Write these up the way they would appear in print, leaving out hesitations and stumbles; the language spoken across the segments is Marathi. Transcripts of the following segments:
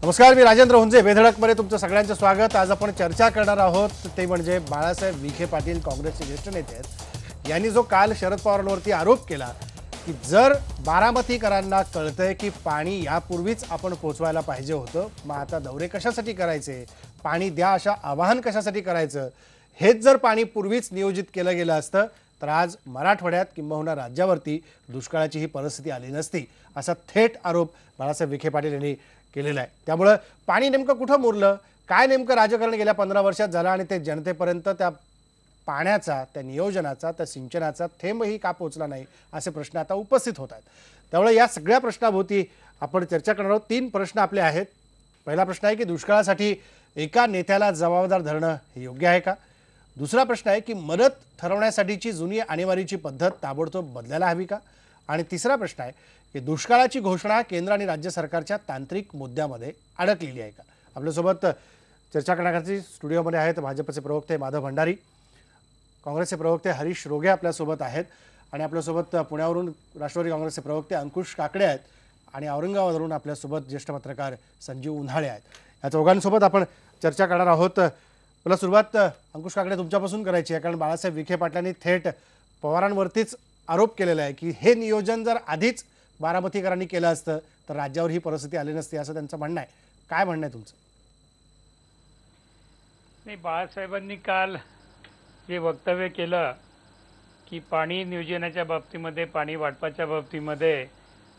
नमस्कार, मी राजेंद्र हुंजे. बेधडकमध्ये तुमचं सगळ्यांचं स्वागत. आज आपण चर्चा करणार आहोत ते म्हणजे बाळासाहेब विखे पाटील, काँग्रेसचे ज्येष्ठ नेते आहेत. यांनी जो काल शरद पवारांवरती आरोप केला की जर बारामतीकरांना कळतंय की पाणी यापूर्वीच आपण पोचवायला पाहिजे होतं, मग आता दौरे कशासाठी करायचे, पाणी द्या अशा आवाहन कशासाठी करायचं, हेच जर पाणी पूर्वीच नियोजित केलं गेलं असतं तर आज मराठवाड्यात किंबहुना राज्यावरती दुष्काळाची ही परिस्थिती आली नसती, असा थेट आरोप बाळासाहेब विखे पाटील यांनी केलेला आहे. त्यामुळे पाणी नेमकं कुठं मुरलं, काय नेमकं राजकारण गेल्या 15 वर्षात झालं आणि ते जनतेपर्यंत त्या पाण्याचा, त्या नियोजनाचा, त्या सिंचनाचा थेंबही का पोचला नाही, असे प्रश्न आता उपस्थित होत आहेत. त्यामुळे या सगळ्या प्रश्नाभोवती आपण चर्चा करणार आहोत. 3 प्रश्न आपले आहेत. पहिला प्रश्न आहे की दुष्काळासाठी एका नेत्याला जबाबदार धरणं हे योग्य आहे का? दुसरा प्रश्न आहे की मदत ठरवण्यासाठीची जुनी आणीबाणीची पद्धत ताबडतोब बदलायला हवी का? आणि तिसरा प्रश्न आहे की दुष्काळाची घोषणा केंद्र आणि राज्य सरकारच्या तांत्रिक मुद्द्यामध्ये अडकलेली आहे का? आपल्यासोबत चर्चा करण्यासाठी स्टुडिओमध्ये आहेत भाजपचे प्रवक्ते माधव भंडारी, काँग्रेसचे प्रवक्ते हरीश रोगे आपल्यासोबत आहेत आणि आपल्यासोबत पुण्यावरून राष्ट्रवादी काँग्रेसचे प्रवक्ते अंकुश काकडे आहेत आणि औरंगाबादवरून आपल्यासोबत ज्येष्ठ पत्रकार संजीव उन्हाळे आहेत. या चौघांसोबत आपण चर्चा करणार आहोत. मला सुरुवात अंकुश काकडे तुमच्यापासून करायची आहे, कारण बाळासाहेब विखे पाटलांनी थेट पवारांवरतीच आरोप केलेला आहे की हे नियोजन जर आधीच बारामतीकरांनी केलं असतं तर राज्यावर ही परिस्थिती आली नसती, असं त्यांचं म्हणणं आहे. काय म्हणणं आहे तुमचं? नाही, बाळासाहेबांनी काल जे वक्तव्य केलं की पाणी नियोजनाच्या बाबतीमध्ये, पाणी वाटपाच्या बाबतीमध्ये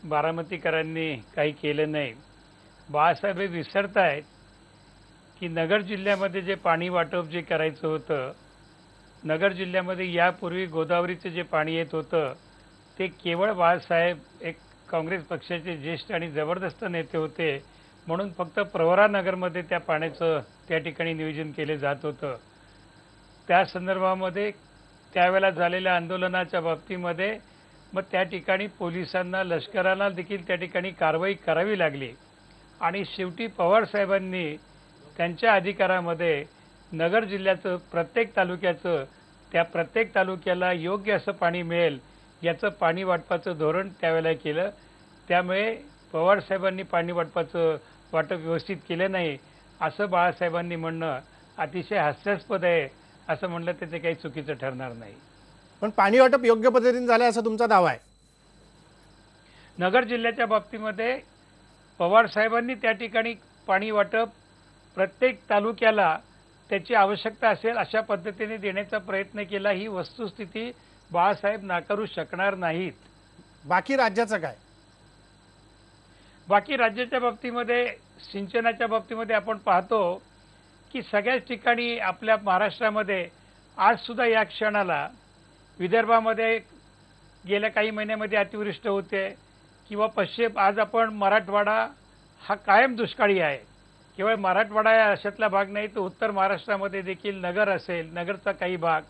बारामतीकरांनी काही केलं नाही. बाळासाहेब हे विसरत आहेत की नगर जिल्ह्यामध्ये जे पाणी वाटप जे करायचं होतं, नगर जिल्ह्यामध्ये यापूर्वी गोदावरीचं जे पाणी येत होतं ते केवळ बाळासाहेब एक काँग्रेस पक्षाचे ज्येष्ठ आणि जबरदस्त नेते होते म्हणून फक्त प्रवरानगरमध्ये त्या पाण्याचं त्या ठिकाणी नियोजन केले जात होतं. त्या संदर्भामध्ये त्यावेळेला झालेल्या आंदोलनाच्या बाबतीमध्ये मग त्या ठिकाणी पोलिसांना, लष्कराला देखील त्या ठिकाणी कारवाई करावी लागली आणि शेवटी पवारसाहेबांनी त्यांच्या अधिकारामध्ये नगर जिल्ह्याचं प्रत्येक तालुक्याचं, त्या प्रत्येक तालुक्याला योग्य असं पाणी मिळेल याचं पाणी वाटपाचं धोरण त्यावेळेला केलं. त्यामुळे पवारसाहेबांनी पाणी वाटपाचं वाटप व्यवस्थित केलं नाही असं बाळासाहेबांनी म्हणणं अतिशय हास्यास्पद आहे. असं म्हणलं तर ते काही चुकीचं ठरणार नाही. पण पाणी वाटप योग्य पद्धतीने झालं असा तुमचा दावा आहे? नगर जिल्ह्याच्या बाबतीमध्ये पवारसाहेबांनी त्या ठिकाणी पाणी वाटप प्रत्येक तालुक्याला त्याची आवश्यकता असेल अशा पद्धतीने देण्याचा प्रयत्न केला. ही वस्तुस्थिती बाळासाहेब नाकारू शकणार नाहीत. बाकी राज्याचं काय? बाकी राज्याच्या बाबतीमध्ये, सिंचनाच्या बाबतीमध्ये आपण पाहतो की सगळ्याच ठिकाणी आपल्या महाराष्ट्रामध्ये आजसुद्धा या क्षणाला विदर्भामध्ये गेल्या काही महिन्यामध्ये अतिवृष्टी होते किंवा पश्चिम, आज आपण मराठवाडा हा कायम दुष्काळी आहे. केवळ मराठवाडा या अशातला भाग नाही तर उत्तर महाराष्ट्रामध्ये देखील नगर असेल, नगरचा काही भाग,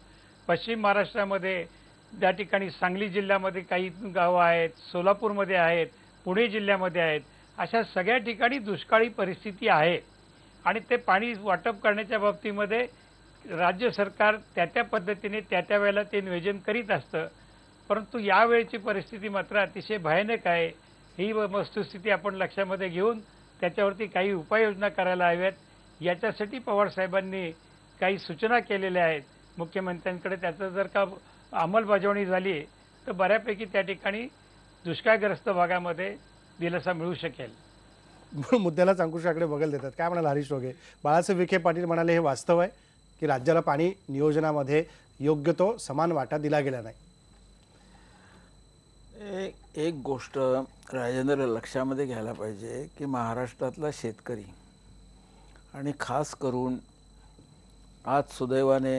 पश्चिम महाराष्ट्रामध्ये त्या ठिकाणी सांगली जिल्ह्यामध्ये काही गावं आहेत, सोलापूरमध्ये आहेत, पुणे जिल्ह्यामध्ये आहेत, अशा सगळ्या ठिकाणी दुष्काळी परिस्थिती आहे. आणि ते पाणी वाटप करण्याच्या बाबतीमध्ये राज्य सरकार त्या पद्धतीने त्या वेळेला ते नियोजन करीत असतं. परंतु यावेळची परिस्थिती मात्र अतिशय भयानक आहे. ही वस्तुस्थिती आपण लक्षामध्ये घेऊन त्याच्यावरती काही उपाययोजना करायला हव्यात. याच्यासाठी पवारसाहेबांनी काही सूचना केलेल्या आहेत मुख्यमंत्र्यांकडे. त्याचं जर का अंमलबजावणी झाली तर बऱ्यापैकी त्या ठिकाणी दुष्काळग्रस्त भागामध्ये दिलासा मिळू शकेल. मुद्द्यालाच अंकुशाकडे बघायला देतात. काय म्हणाल हरीश रोगे? बाळासाहेब विखे पाटील म्हणाले हे वास्तव आहे की राज्याला पाणी नियोजनामध्ये योग्य तो समान वाटा दिला गेला नाही. एक गोष्ट राजेंद्र लक्षामध्ये घ्यायला पाहिजे की महाराष्ट्रातला शेतकरी आणि खास करून आज सुदैवाने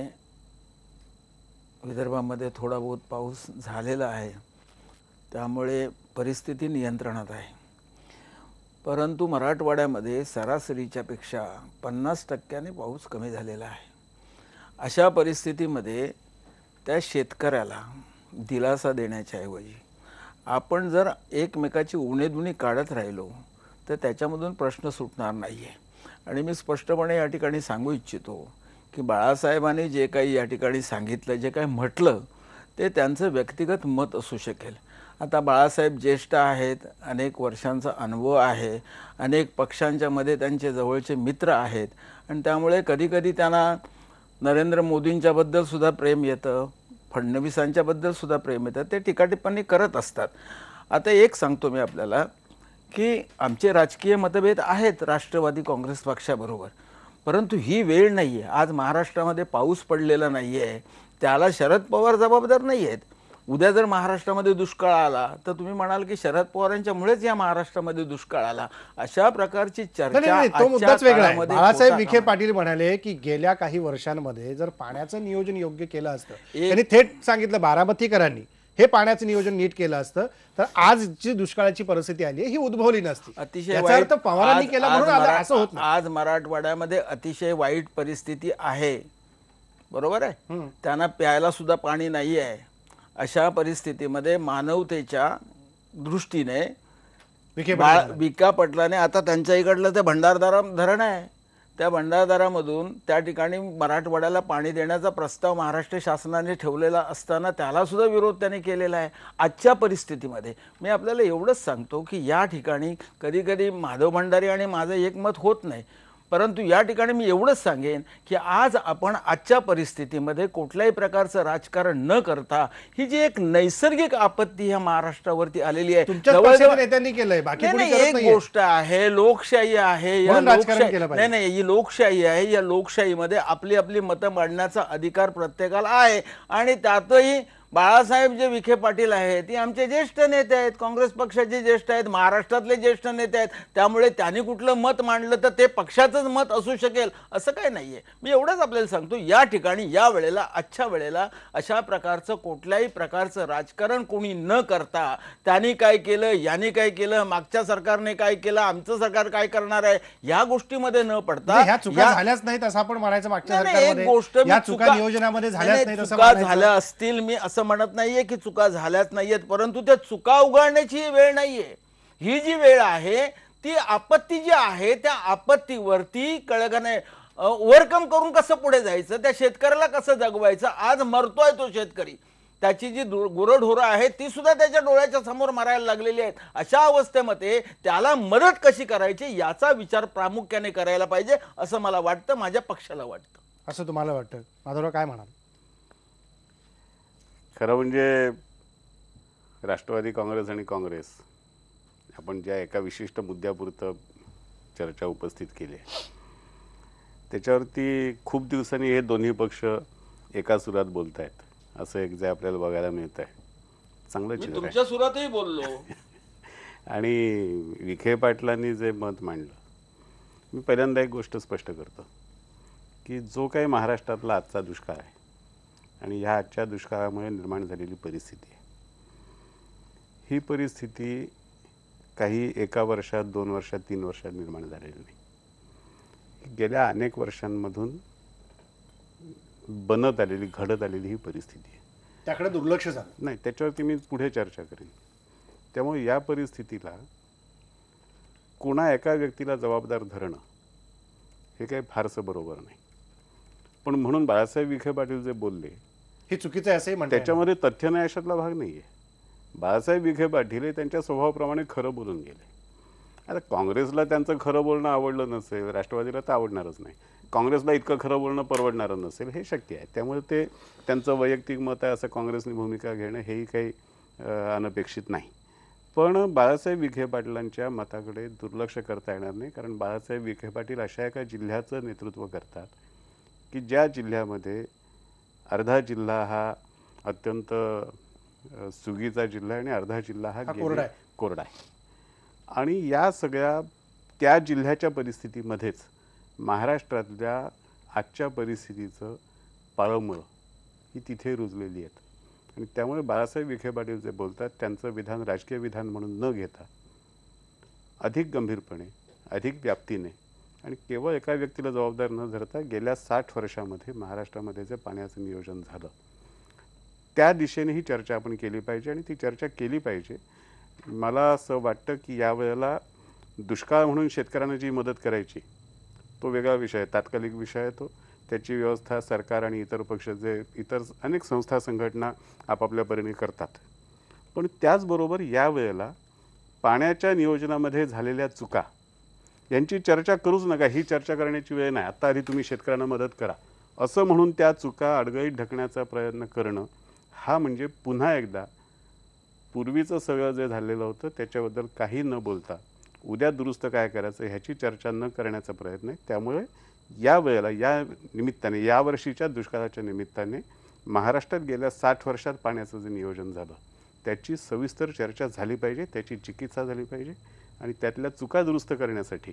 विदर्भामध्ये थोडा बहुत पाऊस झालेला आहे, त्यामुळे परिस्थिती नियंत्रणात आहे. परंतु मराठवाड्यामध्ये सरासरीच्या पेक्षा 50% पाऊस कमी झालेला आहे. अशा परिस्थितीमध्ये त्या शेतकऱ्याला दिलासा देण्याच्या ऐवजी आपण जर एकमेकाची उणेधुणी काढत राहिलो तर त्याच्यामधून प्रश्न सुटणार नाही आहे. आणि मी स्पष्टपणे या ठिकाणी सांगू इच्छितो की बाळासाहेबांनी जे काही या ठिकाणी सांगितलं, जे काही म्हटलं ते त्यांचं व्यक्तिगत मत असू शकेल. आता बाळासाहेब ज्येष्ठ आहेत, अनेक वर्षांचा अनुभव आहे, अनेक पक्षांच्या मध्ये त्यांचे जवळचे मित्र आहेत आणि त्यामुळे कधीकधी त्यांना नरेंद्र मोदींच्याबद्दल सुद्धा प्रेम येतं, फडणवीसांच्याबद्दल सुद्धा प्रेम येतं, ते टीकाटिप्पणी करत असतात. आता एक सांगतो मी आपल्याला की आमचे राजकीय मतभेद आहेत राष्ट्रवादी काँग्रेस पक्षाबरोबर, परंतु ही वेळ नाही आहे. आज महाराष्ट्रामध्ये पाऊस पडलेला नाही आहे, त्याला शरद पवार जबाबदार नाही आहेत. उद्या जर महाराष्ट्रामध्ये दुष्काळ आला तर तुम्ही म्हणाल की शरद पवारांच्यामुळेच या महाराष्ट्रामध्ये दुष्काळ आला. अशा प्रकारची चर्चा तो मुद्दाच वेगळा आहे. काळामध्ये बाळासाहेब होता विखे कामा पाटील म्हणाले की गेल्या काही वर्षांमध्ये जर पाण्याचं नियोजन योग्य केलं असतं, त्यांनी थेट सांगितलं बारामतीकरांनी हे पाण्याचं नियोजन नीट केलं असतं तर आज जी दुष्काळाची परिस्थिती आली ही उद्भवली नसती. अतिशय याचा अर्थ पवारांनी आज- केला आज म्हणून मरा- असं होत नाही. आज मराठवाड्यामध्ये अतिशय वाईट परिस्थिती आहे, बरोबर आहे. त्यांना प्यायला सुद्धा पाणी नाही आहे. अशा परिस्थितीमध्ये मानवतेच्या दृष्टीने विखे पाटील विका पटलाने आता त्यांच्या इकडलं ते भंडारदारा धरण आहे, त्या भंडारदारामधून त्या ठिकाणी मराठवाड्याला पाणी देण्याचा प्रस्ताव महाराष्ट्र शासनाने ठेवलेला असताना त्याला सुद्धा विरोध त्याने केलेला आहे. आजच्या परिस्थितीमध्ये मी आपल्याला एवढंच सांगतो की या ठिकाणी कधी कधी माधव भंडारी आणि माझं एकमत होत नाही, परंतु या ठिकाणी मी एवढंच सांगेन की आज आपण आजच्या परिस्थितीमध्ये कुठल्याही प्रकारचं राजकारण न करता ही जी एक नैसर्गिक आपत्ती ह्या महाराष्ट्रावरती आलेली आहे, तुमच्याच पक्षाच्या नेत्यांनी केलंय, बाकी नाही, कोणी नाही, करत एक नाहीये. गोष्ट आहे, लोकशाही आहे, या म्हणून राजकारण लोकशाही केलं पाहिजे. नाही नाही ही लोकशाही आहे, या लोकशाहीमध्ये आपली आपली मतं मांडण्याचा अधिकार प्रत्येकाला आहे आणि त्यातही बाळासाहेब जे विखे पाटील आहेत ती आमचे ज्येष्ठ नेते आहेत, काँग्रेस पक्षाचे ज्येष्ठ आहेत, महाराष्ट्रातले ज्येष्ठ नेते आहेत, त्यामुळे त्यांनी कुठलं मत मांडलं तर ते पक्षाचंच मत असू शकेल असं काही नाहीये. मी एवढंच आपल्याला सांगतो या ठिकाणी या वेळेला आजच्या वेळेला अशा प्रकारचं कुठल्याही प्रकारचं राजकारण कोणी न करता त्यांनी काय केलं, यांनी काय केलं, मागच्या सरकारने काय केलं, आमचं सरकार काय करणार आहे या गोष्टीमध्ये न पडता म्हणजे ह्या चुका झाल्याच नाहीत असं आपण म्हणायचं. मागच्या नाही, नाही, एक गोष्ट सरकारमध्ये मी या चुका नियोजनामध्ये झाल्याच नाही, नाहीत असं चुका म्हणायचं. झाल्या असतील, मी असं म्हणत नाहीये की चुका झाल्याच नाहीयेत, परंतु त्या चुका उगाळण्याची वेळ नाहीये. ही जी वेळ आहे ती आपत्ती जी आहे त्या आपत्तीवरती कळगणे ओव्हरकम करून कसं पुढे जायचं, त्या शेतकऱ्याला कसं जगवायचं. आज मरतोय तो शेतकरी, त्याची जी गुरढोरं आहेत ती सुद्धा त्याच्या डोळ्याच्या समोर मरायला लागलेली आहेत. अशा अवस्थेमध्ये त्याला मदत कशी करायची याचा विचार प्रामुख्याने करायला पाहिजे असं मला वाटतं, माझ्या पक्षाला वाटतं. असं तुम्हाला वाटतं? माधवराव काय म्हणाल? खरं म्हणजे राष्ट्रवादी काँग्रेस आणि काँग्रेस आपण ज्या एका विशिष्ट मुद्द्यापुरतं चर्चा उपस्थित केली आहे त्याच्यावरती खूप दिवसांनी हे दोन्ही पक्ष एका सुरात बोलत आहेत असं एक जे आपल्याला बघायला मिळत आहे. चांगलं चित्र आहे. तुमच्या सुरातही बोललो आणि विखे पाटलांनी जे मत मांडलं, मी पहिल्यांदा एक गोष्ट स्पष्ट करतो की जो काही महाराष्ट्रातला आजचा दुष्काळ आहे आणि ह्या आजच्या दुष्काळामुळे निर्माण झालेली परिस्थिती आहे, ही परिस्थिती काही एका वर्षात, 2 वर्षात, 3 वर्षात निर्माण झालेली नाही. गेल्या अनेक वर्षांमधून बनत आलेली, घडत आलेली ही परिस्थिती आहे. त्याकडे दुर्लक्ष झालं नाही, त्याच्यावरती मी पुढे चर्चा करेन. त्यामुळे या परिस्थितीला कोणा एका व्यक्तीला जबाबदार धरणं हे काही फारसं बरोबर नाही. पण म्हणून बाळासाहेब विखे पाटील जे बोलले हे चुकीचं आहे असंही म्हणतात. त्याच्यामध्ये तथ्य नाही अशातला भाग नाही आहे. बाळासाहेब विखे पाटील हे त्यांच्या स्वभावाप्रमाणे खरं बोलून गेले. आता काँग्रेसला त्यांचं खरं बोलणं आवडलं नसेल, राष्ट्रवादीला तर आवडणारच नाही, काँग्रेसला इतकं खरं बोलणं परवडणारं नसेल हे शक्य आहे. त्यामुळे ते त्यांचं वैयक्तिक मत आहे असं काँग्रेसने भूमिका घेणं हेही काही अनपेक्षित नाही. पण बाळासाहेब विखे पाटलांच्या मताकडे दुर्लक्ष करता येणार नाही, कारण बाळासाहेब विखे पाटील अशा एका जिल्ह्याचं नेतृत्व करतात की ज्या जिल्ह्यामध्ये अर्धा जिल्हा हा अत्यंत सुगीचा जिल्हा आहे आणि अर्धा जिल्हा हा कोरडा आहे. आणि या सगळ्या त्या जिल्ह्याच्या परिस्थितीमध्येच महाराष्ट्रातल्या आजच्या परिस्थितीचं पाळंमुळं ही तिथे रुजलेली आहेत. आणि त्यामुळे बाळासाहेब विखे पाटील जे बोलतात त्यांचं विधान राजकीय विधान म्हणून न घेता अधिक गंभीरपणे, अधिक व्याप्तीने आणि केवळ एका व्यक्तीला जबाबदार न धरता गेल्या 60 वर्षामध्ये महाराष्ट्रामध्ये जे पाण्याचं नियोजन झालं त्या दिशेने ही चर्चा आपण केली पाहिजे आणि ती चर्चा केली पाहिजे. मला असं वाटतं की यावेळेला दुष्काळ म्हणून शेतकऱ्यांना जी मदत करायची तो वेगळा विषय आहे, तात्कालिक विषय आहे तो. त्याची व्यवस्था सरकार आणि इतर पक्ष जे इतर अनेक संस्था संघटना आपापल्या परीने करतात. पण त्याचबरोबर यावेळेला पाण्याच्या नियोजनामध्ये झालेल्या चुका यांची चर्चा करूच नका, ही चर्चा करण्याची वेळ नाही, आत्ता आधी तुम्ही शेतकऱ्यांना मदत करा असं म्हणून त्या चुका अडगळीत ढकण्याचा प्रयत्न करणं, हा म्हणजे पुन्हा एकदा पूर्वीचं सगळं जे झालेलं होतं त्याच्याबद्दल काही न बोलता उद्या दुरुस्त काय करायचं ह्याची चर्चा न करण्याचा प्रयत्न आहे. त्यामुळे या वेळेला या निमित्ताने यावर्षीच्या दुष्काळाच्या निमित्ताने महाराष्ट्रात गेल्या 60 वर्षात पाण्याचं जे नियोजन झालं त्याची सविस्तर चर्चा झाली पाहिजे, त्याची चिकित्सा झाली पाहिजे आणि त्यातल्या चुका दुरुस्त करण्यासाठी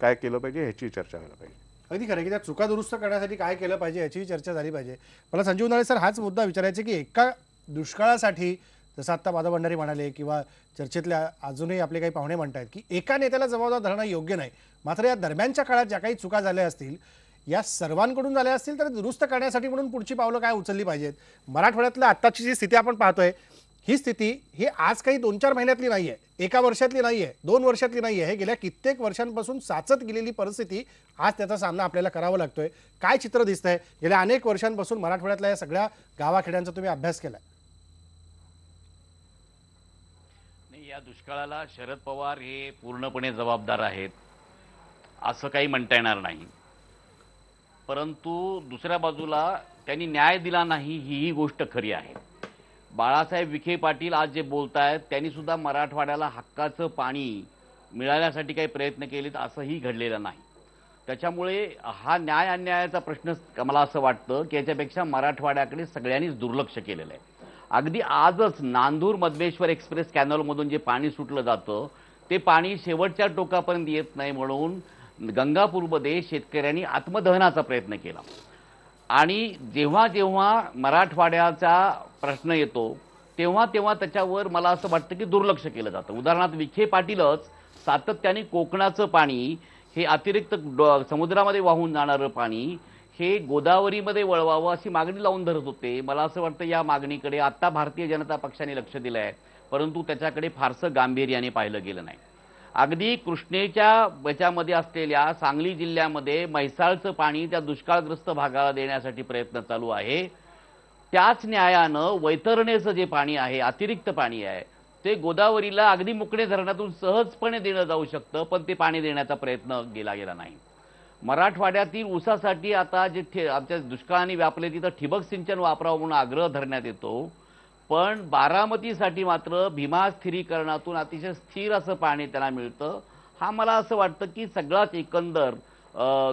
काय केलं पाहिजे ह्याची चर्चा व्हायला पाहिजे. अगदी खरं की त्या चुका दुरुस्त करण्यासाठी काय केलं पाहिजे याचीही चर्चा झाली पाहिजे. मला संजीव उन्हाळे सर हाच मुद्दा विचारायचा की एका दुष्काळासाठी जसं आत्ता माधव भंडारी म्हणाले किंवा चर्चेतल्या अजूनही आपले काही पाहुणे म्हणतात की एका नेत्याला जबाबदार धरणं योग्य नाही, मात्र या दरम्यानच्या काळात ज्या काही चुका झाल्या असतील या सर्वांकडून झाल्या असतील तर दुरुस्त करण्यासाठी म्हणून पुढची पावलं काय उचलली पाहिजेत. मराठवाड्यातल्या आत्ताची जी स्थिती आपण पाहतोय ही स्थिती ही आज काही 2-4 महिन्यातली नाही आहे, एका वर्षातली नाही आहे, 2 वर्षातली नाही आहे, हे गेल्या कित्येक वर्षांपासून साचत गेलेली परिस्थिती आज त्याचा सामना आपल्याला करावा लागतोय. काय चित्र दिसतंय गेल्या अनेक वर्षांपासून मराठवाड्यातल्या या सगळ्या गावाखेड्यांचा तुम्ही अभ्यास केलाय? नाही, या दुष्काळाला शरद पवार हे पूर्णपणे जबाबदार आहेत असं काही म्हणता येणार नाही, परंतु दुसऱ्या बाजूला त्यांनी न्याय दिला नाही ही गोष्ट खरी आहे. बाळासाहेब विखे पाटील आज जे बोलत आहेत त्यांनी सुद्धा मराठवाड्याला हक्काचं पाणी मिळाल्यासाठी काही प्रयत्न केलेत असंही घडलेलं नाही. त्याच्यामुळे हा न्याय अन्यायाचा प्रश्न मला असं वाटतं की याच्यापेक्षा मराठवाड्याकडे सगळ्यांनीच दुर्लक्ष केलेलं आहे. अगदी आजच नांदूर मधमेश्वर एक्सप्रेस कॅनलमधून जे पाणी सुटलं जातं ते पाणी शेवटच्या टोकापर्यंत येत नाही म्हणून गंगापूरमध्ये शेतकऱ्यांनी आत्मदहनाचा प्रयत्न केला. आणि जेव्हा जेव्हा मराठवाड्याचा प्रश्न येतो तेव्हा तेव्हा त्याच्यावर मला असं वाटतं की दुर्लक्ष केलं जातं. उदाहरणार्थ विखे पाटीलच सातत्याने कोकणाचं पाणी हे अतिरिक्त समुद्रामध्ये वाहून जाणारं पाणी हे गोदावरीमध्ये वळवावं अशी मागणी लावून धरत होते. मला असं वाटतं या मागणीकडे आत्ता भारतीय जनता पक्षाने लक्ष दिलं आहे, परंतु त्याच्याकडे फारसं गांभीर्याने पाहिलं गेलं नाही. अगदी कृष्णेच्या याच्यामध्ये असलेल्या सांगली जिल्ह्यामध्ये म्हैसाळचं पाणी त्या दुष्काळग्रस्त भागाला देण्यासाठी प्रयत्न चालू आहे. त्याच न्यायानं वैतरणेचं जे पाणी आहे, अतिरिक्त पाणी आहे, ते गोदावरीला अगदी मुकणे धरणातून सहजपणे देणं जाऊ शकतं, पण ते पाणी देण्याचा प्रयत्न केला गेला नाही. मराठवाड्यातील ऊसासाठी आता जे आमच्या दुष्काळाने व्यापले तिथं ठिबक सिंचन वापरावं म्हणून आग्रह धरण्यात येतो, पण बारामतीसाठी मात्र भीमा स्थिरीकरणातून अतिशय स्थिर असं पाणी त्यांना मिळतं. हा मला असं वाटतं की सगळाच एकंदर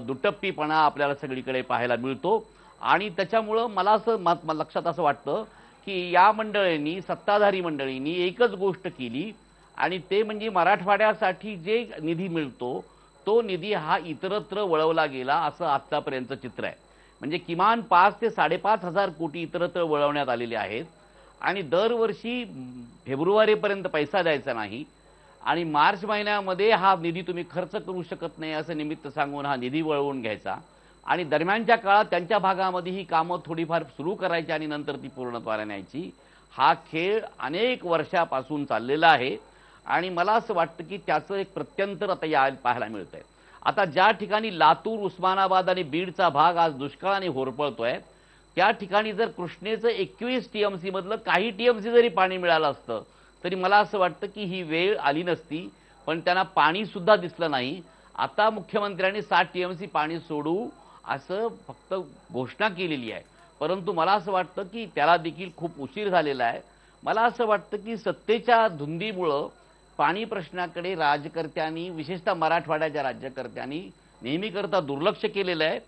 दुटप्पीपणा आपल्याला सगळीकडे पाहायला मिळतो. आणि त्याच्यामुळं मला असं लक्षात असं वाटतं की या मंडळींनी, सत्ताधारी मंडळींनी एकच गोष्ट केली आणि ते म्हणजे मराठवाड्यासाठी जे निधी मिळतो तो निधी हा इतरत्र वळवला गेला असं आत्तापर्यंतचं चित्र आहे. म्हणजे किमान 5 ते 5.5 हजार कोटी इतरत्र वळवण्यात आलेले आहेत आणि दरवर्षी फेब्रुवारीपर्यंत पैसा द्यायचा नाही आणि मार्च महिन्यामध्ये हा निधी तुम्ही खर्च करू शकत नाही असं निमित्त सांगून हा निधी वळवून घ्यायचा आणि दरम्यानच्या काळात त्यांच्या भागामध्ये ही कामं थोडीफार सुरू करायची आणि नंतर ती पूर्णत्वाला न्यायची. हा खेळ अनेक वर्षापासून चाललेला आहे आणि मला असं वाटतं की त्याचं एक प्रत्यंतर आता या पाहायला मिळत आहे. आता ज्या ठिकाणी लातूर, उस्मानाबाद आणि बीडचा भाग आज दुष्काळाने होरपळतोय त्या ठिकाणी जर कृष्णेचं 21 TMC मधलं काही TMC जरी पाणी मिळालं असतं तरी मला असं वाटतं की ही वेळ आली नसती, पण त्यांना पाणी सुद्धा दिसलं नाही. आता मुख्यमंत्र्यांनी 60 TMC पाणी सोडू असं फक्त घोषणा केलेली आहे, परंतु मला असं वाटतं की त्याला देखील खूप उशीर झालेला आहे. मला असं वाटतं की सत्तेच्या धुंदीमुळं पाणी प्रश्नाकडे राजकर्त्यांनी, विशेषतः मराठवाड्याच्या राज्यकर्त्यांनी नेहमीकरता दुर्लक्ष केलेलं आहे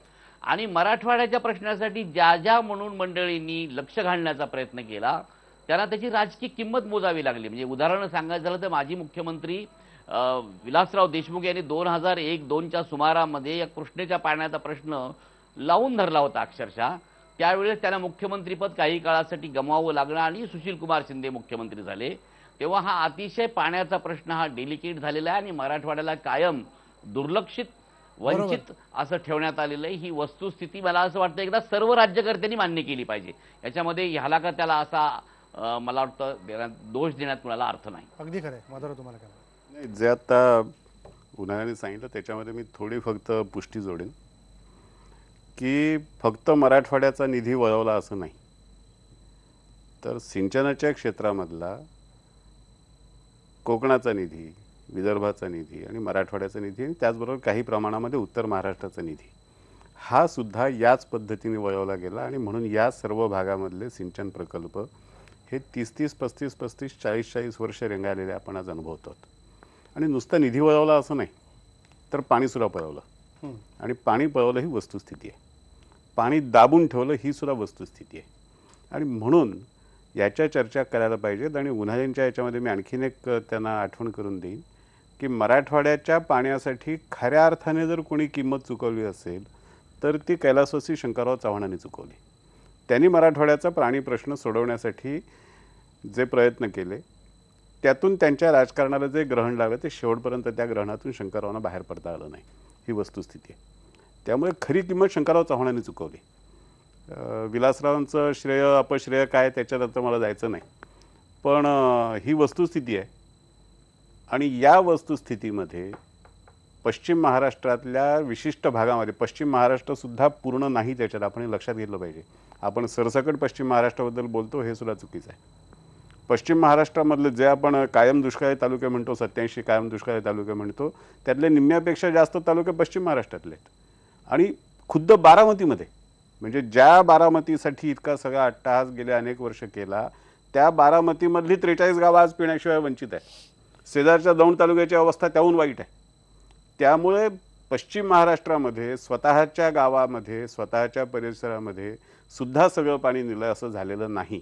आणि मराठवाड्याच्या प्रश्नासाठी ज्या ज्या म्हणून मंडळींनी लक्ष घालण्याचा प्रयत्न केला त्यांना त्याची राजकीय किंमत मोजावी लागली. म्हणजे उदाहरण सांगायचं झालं तर माजी मुख्यमंत्री विलासराव देशमुख यांनी 2001-2च्या सुमारामध्ये या कृष्णेच्या पाण्याचा प्रश्न लावून धरला होता अक्षरशः. त्यावेळेस त्यांना मुख्यमंत्रीपद काही काळासाठी गमावं लागलं आणि सुशीलकुमार शिंदे मुख्यमंत्री झाले. तेव्हा हा अतिशय पाण्याचा प्रश्न हा डेलिकेट झालेला आहे आणि मराठवाड्याला कायम दुर्लक्षित, वंचित असं ठेवण्यात आलेलं आहे. ही वस्तुस्थिती मला असं वाटतं एकदा सर्व राज्यकर्त्यांनी मान्य केली पाहिजे. याच्यामध्ये ह्याला का त्याला असा मला वाटतं दोष देण्यात कुणाला अर्थ नाही. अगदी खरं आहे. माधव तुम्हाला काय नाही, जे आता उन्हाळ्याने सांगितलं त्याच्यामध्ये मी थोडी फक्त पुष्टी जोडेन की फक्त मराठवाड्याचा निधी वळवला असं नाही, तर सिंचनाच्या क्षेत्रामधला कोकणाचा निधी, विदर्भाचा निधी आणि मराठवाड्याचा निधी आणि त्याचबरोबर काही प्रमाणामध्ये उत्तर महाराष्ट्राचा निधी हा सुद्धा याच पद्धतीने वळवला गेला आणि म्हणून या सर्व भागामधले सिंचन प्रकल्प हे 30-30, 35-35, 40-40 वर्ष रेंगाळलेले आपण आज अनुभवतो. आणि नुसतं निधी वळवला असं नाही, तर पाणीसुद्धा पळवलं आणि पाणी पळवलं ही वस्तुस्थिती आहे. पाणी दाबून ठेवलं ही सुद्धा वस्तुस्थिती आहे. आणि म्हणून याच्या चर्चा करायला पाहिजेत. आणि उन्हाळ्यांच्या याच्यामध्ये मी आणखीन एक त्यांना आठवण करून देईन की मराठवाड्याच्या पाण्यासाठी खऱ्या अर्थाने जर कोणी किंमत चुकवली असेल तर ती कैलासवासी शंकरराव चव्हाणांनी चुकवली. त्यांनी मराठवाड्याचा पाणी प्रश्न सोडवण्यासाठी जे प्रयत्न केले त्यातून त्यांच्या राजकारणाला जे ग्रहण लागलं ते शेवटपर्यंत त्या ग्रहणातून शंकररावांना बाहेर पडता आलं नाही, ही वस्तुस्थिती आहे. त्यामुळे खरी किंमत शंकरराव चव्हाणांनी चुकवली. विलासरावांचं श्रेय अपश्रेय काय त्याच्यात आता मला जायचं नाही, पण ही वस्तुस्थिती आहे. आणि या वस्तुस्थितीमध्ये पश्चिम महाराष्ट्रातल्या विशिष्ट भागामध्ये, पश्चिम महाराष्ट्रसुद्धा पूर्ण नाही त्याच्यात, आपण हे लक्षात घेतलं पाहिजे. आपण सरसकट पश्चिम महाराष्ट्राबद्दल बोलतो हे सुद्धा चुकीचं आहे. पश्चिम महाराष्ट्रामधले जे आपण कायम दुष्काळी तालुके म्हणतो, 87 कायम दुष्काळी तालुके म्हणतो, त्यातले निम्म्यापेक्षा जास्त तालुके पश्चिम महाराष्ट्रातले आहेत. आणि खुद्द बारामतीमध्ये, म्हणजे ज्या बारामतीसाठी इतका सगळा अट्टहास गेले अनेक वर्ष केला, त्या बारामतीमधली 43 गावं आज पिण्याशिवाय वंचित आहे. शेजारच्या दौंड तालुक्याची अवस्था त्याहून वाईट आहे. त्यामुळे पश्चिम महाराष्ट्रामध्ये स्वतःच्या गावामध्ये, स्वतःच्या परिसरामध्ये सुद्धा सगळं पाणी दिलं असं झालेलं नाही.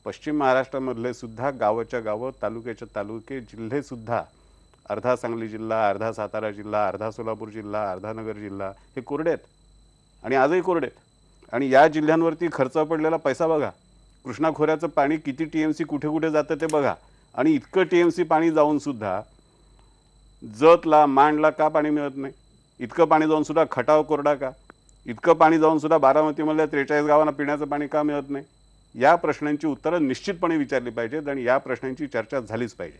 पश्चिम महाराष्ट्रामधले सुद्धा गावाच्या गावं, तालुक्याच्या तालुके, जिल्हेसुद्धा, अर्धा सांगली जिल्हा, अर्धा सातारा जिल्हा, अर्धा सोलापूर जिल्हा, अर्धा नगर जिल्हा हे कोरडे आहेत आणि आजही कोरडे आहेत. आणि या जिल्ह्यांवरती खर्च पडलेला पैसा बघा. कृष्णा खोऱ्याचं पाणी किती TMC कुठे कुठे जातं ते बघा. आणि इतकं TMC पाणी जाऊनसुद्धा जतला, मांडला का पाणी मिळत नाही? इतकं पाणी जाऊनसुद्धा खटाव कोरडा का? इतकं पाणी जाऊनसुद्धा बारामतीमधल्या 43 गावांना पिण्याचं पाणी का मिळत नाही? या प्रश्नांची उत्तरं निश्चितपणे विचारली पाहिजेत आणि या प्रश्नांची चर्चा झालीच पाहिजे.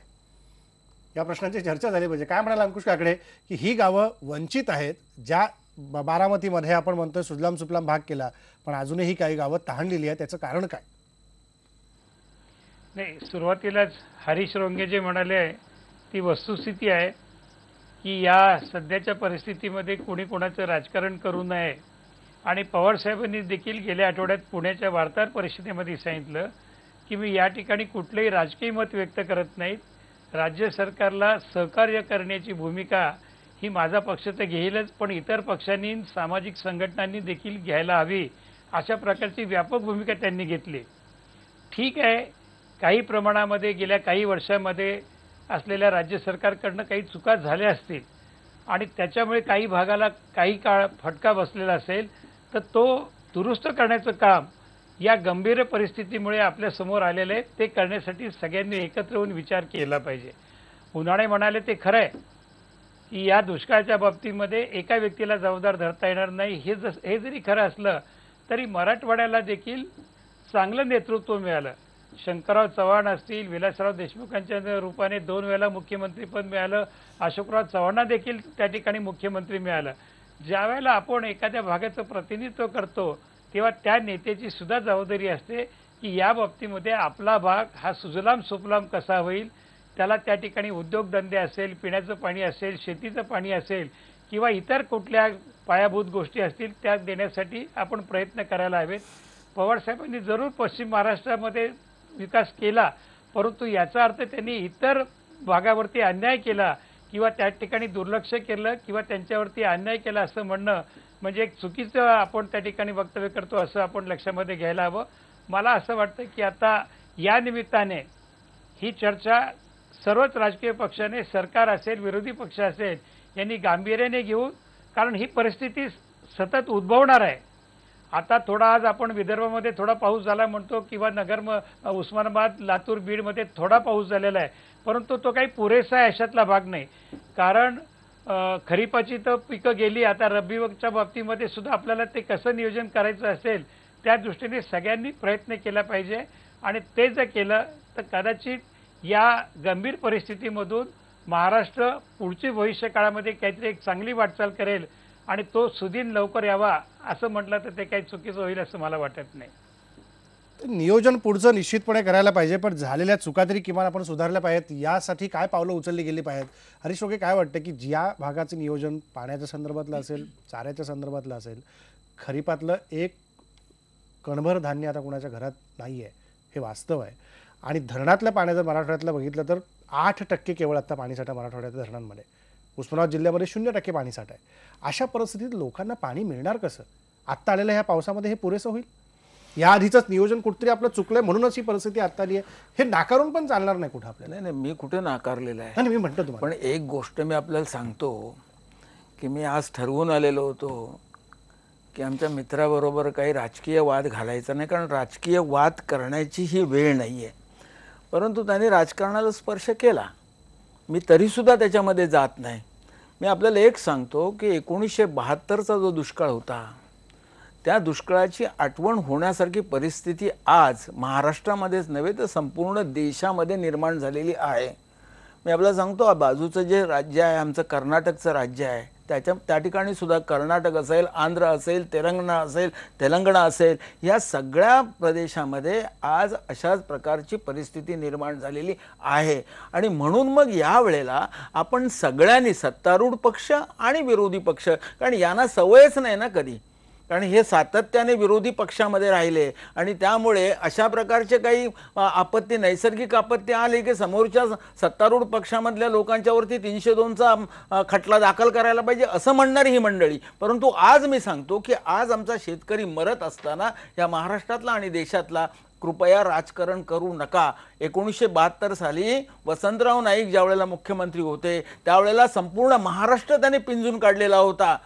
या प्रश्नांची चर्चा झाली पाहिजे. काय म्हणाला अंकुश काकडे की ही गावं वंचित आहेत, ज्या बारामतीमध्ये आपण म्हणतोय सुजलाम सुफलाम भाग केला, पण अजूनही काही गावं तहानलेली आहेत, त्याचं कारण काय? नाही, सुरुवातीलाच हरीश रोंगे जे म्हणाले ती वस्तुस्थिती आहे की या सध्याच्या परिस्थितीमध्ये कोणी कोणाचं राजकारण करू नये. आणि पवारसाहेबांनी देखील गेल्या आठवड्यात पुण्याच्या वार्ताहर परिषदेमध्ये सांगितलं की मी या ठिकाणी कुठलंही राजकीय मत व्यक्त करत नाहीत. राज्य सरकारला सहकार्य करण्याची भूमिका ही माझा पक्ष तर घेईलच, पण इतर पक्षांनी, सामाजिक संघटनांनी देखील घ्यायला हवी, अशा प्रकारची व्यापक भूमिका त्यांनी घेतली. ठीक आहे, काही प्रमाणामध्ये गेल्या काही वर्षांमध्ये असलेल्या राज्य सरकारकडनं काही चुका झाल्या असतील आणि त्याच्यामुळे काही भागाला काही काळ फटका बसलेला असेल, तर तो दुरुस्त करण्याचं काम या गंभीर परिस्थितीमुळे आपल्यासमोर आलेलं आहे. ते करण्यासाठी सगळ्यांनी एकत्र येऊन विचार केला पाहिजे. उन्हाळे म्हणाले ते खरं आहे की या दुष्काळाच्या बाबतीमध्ये एका व्यक्तीला जबाबदार धरता येणार नाही. हे जरी खरं असलं तरी मराठवाड्याला देखील चांगलं नेतृत्व मिळालं. शंकरराव चव्हाण असतील, विलासराव देशमुखांच्या रूपाने 2 वेळा मुख्यमंत्रीपद मिळालं, अशोकराव चव्हाणांना देखील त्या ठिकाणी मुख्यमंत्री मिळालं. ज्या वेळेला आपण एखाद्या भागाचं प्रतिनिधित्व करतो तेव्हा त्या नेत्याची सुद्धा जबाबदारी असते की या बाबतीमध्ये आपला भाग हा सुजलाम सुफलाम कसा होईल, त्याला त्या ठिकाणी उद्योगधंदे असेल, पिण्याचं पाणी असेल, शेतीचं पाणी असेल किंवा इतर कुठल्या पायाभूत गोष्टी असतील त्या देण्यासाठी आपण प्रयत्न करायला हवेत. पवारसाहेबांनी जरूर पश्चिम महाराष्ट्रामध्ये विकास केला, परंतु याचा अर्थ त्यांनी इतर भागावरती अन्याय केला किंवा त्या ठिकाणी दुर्लक्ष केलं किंवा त्यांच्यावरती अन्याय केला असं म्हणणं म्हणजे एक चुकीचं आपण त्या ठिकाणी वक्तव्य करतो असं आपण लक्षामध्ये घ्यायला हवं. मला असं वाटतं की आता या निमित्ताने ही चर्चा सर्वच राजकीय पक्षाने, सरकार असेल, विरोधी पक्ष असेल, यांनी गांभीर्याने घेऊन, कारण ही परिस्थिती सतत उद्भवणार आहे. आता थोडा आज आपण विदर्भामध्ये थोडा पाऊस झाला म्हणतो किंवा उस्मानाबाद, लातूर, बीडमध्ये थोडा पाऊस झालेला आहे, परंतु तो काही पुरेसा आहे अशातला भाग नाही. कारण खरीपाची तर पिकं गेली, आता रब्बीच्या बाबतीमध्ये सुद्धा आपल्याला ते कसं नियोजन करायचं असेल त्या दृष्टीने सगळ्यांनी प्रयत्न केला पाहिजे. आणि ते जर केलं तर कदाचित या गंभीर परिस्थितीमधून महाराष्ट्र पुढची भविष्य काळामध्ये काहीतरी एक चांगली वाटचाल करेल आणि तो सुदीन लवकर यावा असं म्हटलं तर ते काही चुकीचं होईल असं मला वाटत नाही. नियोजन पुढचं निश्चितपणे करायला पाहिजे, पण झालेल्या चुका तरी किमान आपण सुधारल्या पाहिजेत. यासाठी काय पावलं उचलली गेली पाहिजेत? हरीश रोके, काय वाटतं की ज्या भागाचं नियोजन पाण्याच्या संदर्भातलं असेल, चाऱ्याच्या संदर्भातलं असेल, खरीपातलं एक कणभर धान्य आता कुणाच्या घरात नाही आहे, हे वास्तव आहे. आणि धरणातल्या पाण्याचं मराठवाड्यातलं बघितलं तर 8% केवळ आता पाणीसाठा मराठवाड्यातल्या धरणांमध्ये, उस्मानाबाद जिल्ह्यामध्ये 0% पाणीसाठा आहे. अशा परिस्थितीत लोकांना पाणी मिळणार कसं? आत्ता आलेल्या ह्या पावसामध्ये हे पुरेसं होईल? या आधीचंच नियोजन कुठतरी आपलं चुकलंय म्हणूनच ही परिस्थिती आत्ता आली आहे, हे नाकारून पण चालणार नाही कुठं आपल्याला. नाही, मी कुठे नाकारलेलं आहे. नाही, मी म्हणतो तुम्हाला. पण एक गोष्ट मी आपल्याला सांगतो की मी आज ठरवून आलेलो होतो की आमच्या मित्राबरोबर काही राजकीय वाद घालायचा नाही, कारण राजकीय वाद करण्याची ही वेळ नाही आहे. परंतु त्यांनी राजकारणाला स्पर्श केला, मी तरीसुद्धा त्याच्यामध्ये जात नाही. मी आपल्याला एक सांगतो की 1972चा जो दुष्काळ होता, त्या दुष्काळाची आठवण होण्यासारखी परिस्थिती आज महाराष्ट्रामध्येच नव्हे तर संपूर्ण देशामध्ये निर्माण झालेली आहे. मी आपल्याला सांगतो, बाजूचं जे राज्य आहे आमचं कर्नाटकचं राज्य आहे, त्या ठिकाणी सुद्धा कर्नाटक असेल, आंध्र असेल, तेलंगणा असेल, या सगळ्या प्रदेशामध्ये आज अशाच प्रकारची परिस्थिती निर्माण झालेली आहे. आणि म्हणून मग या वेळेला आपण सगळ्यांनी, सत्तारूढ पक्ष आणि विरोधी पक्ष, कारण यांना सवयच नाही ना कधी, कारण हे सातत्याने विरोधी पक्षामध्ये राहिले आणि त्यामुळे अशा प्रकारचे काही आपत्ती, नैसर्गिक आपत्ती आली की समोरच्या सत्तारूढ पक्षामधल्या लोकांच्यावरती 302चा खटला दाखल करायला पाहिजे असं म्हणणारी ही मंडळी. परंतु आज मी सांगतो की आज आमचा शेतकरी मरत असताना या महाराष्ट्रातला आणि देशातला कृपया राजकारण करू नका. 1972 साली वसंतराव नाईक ज्यावेळेला मुख्यमंत्री होते त्यावेळेला संपूर्ण महाराष्ट्र त्यांनी पिंजून काढलेला होता.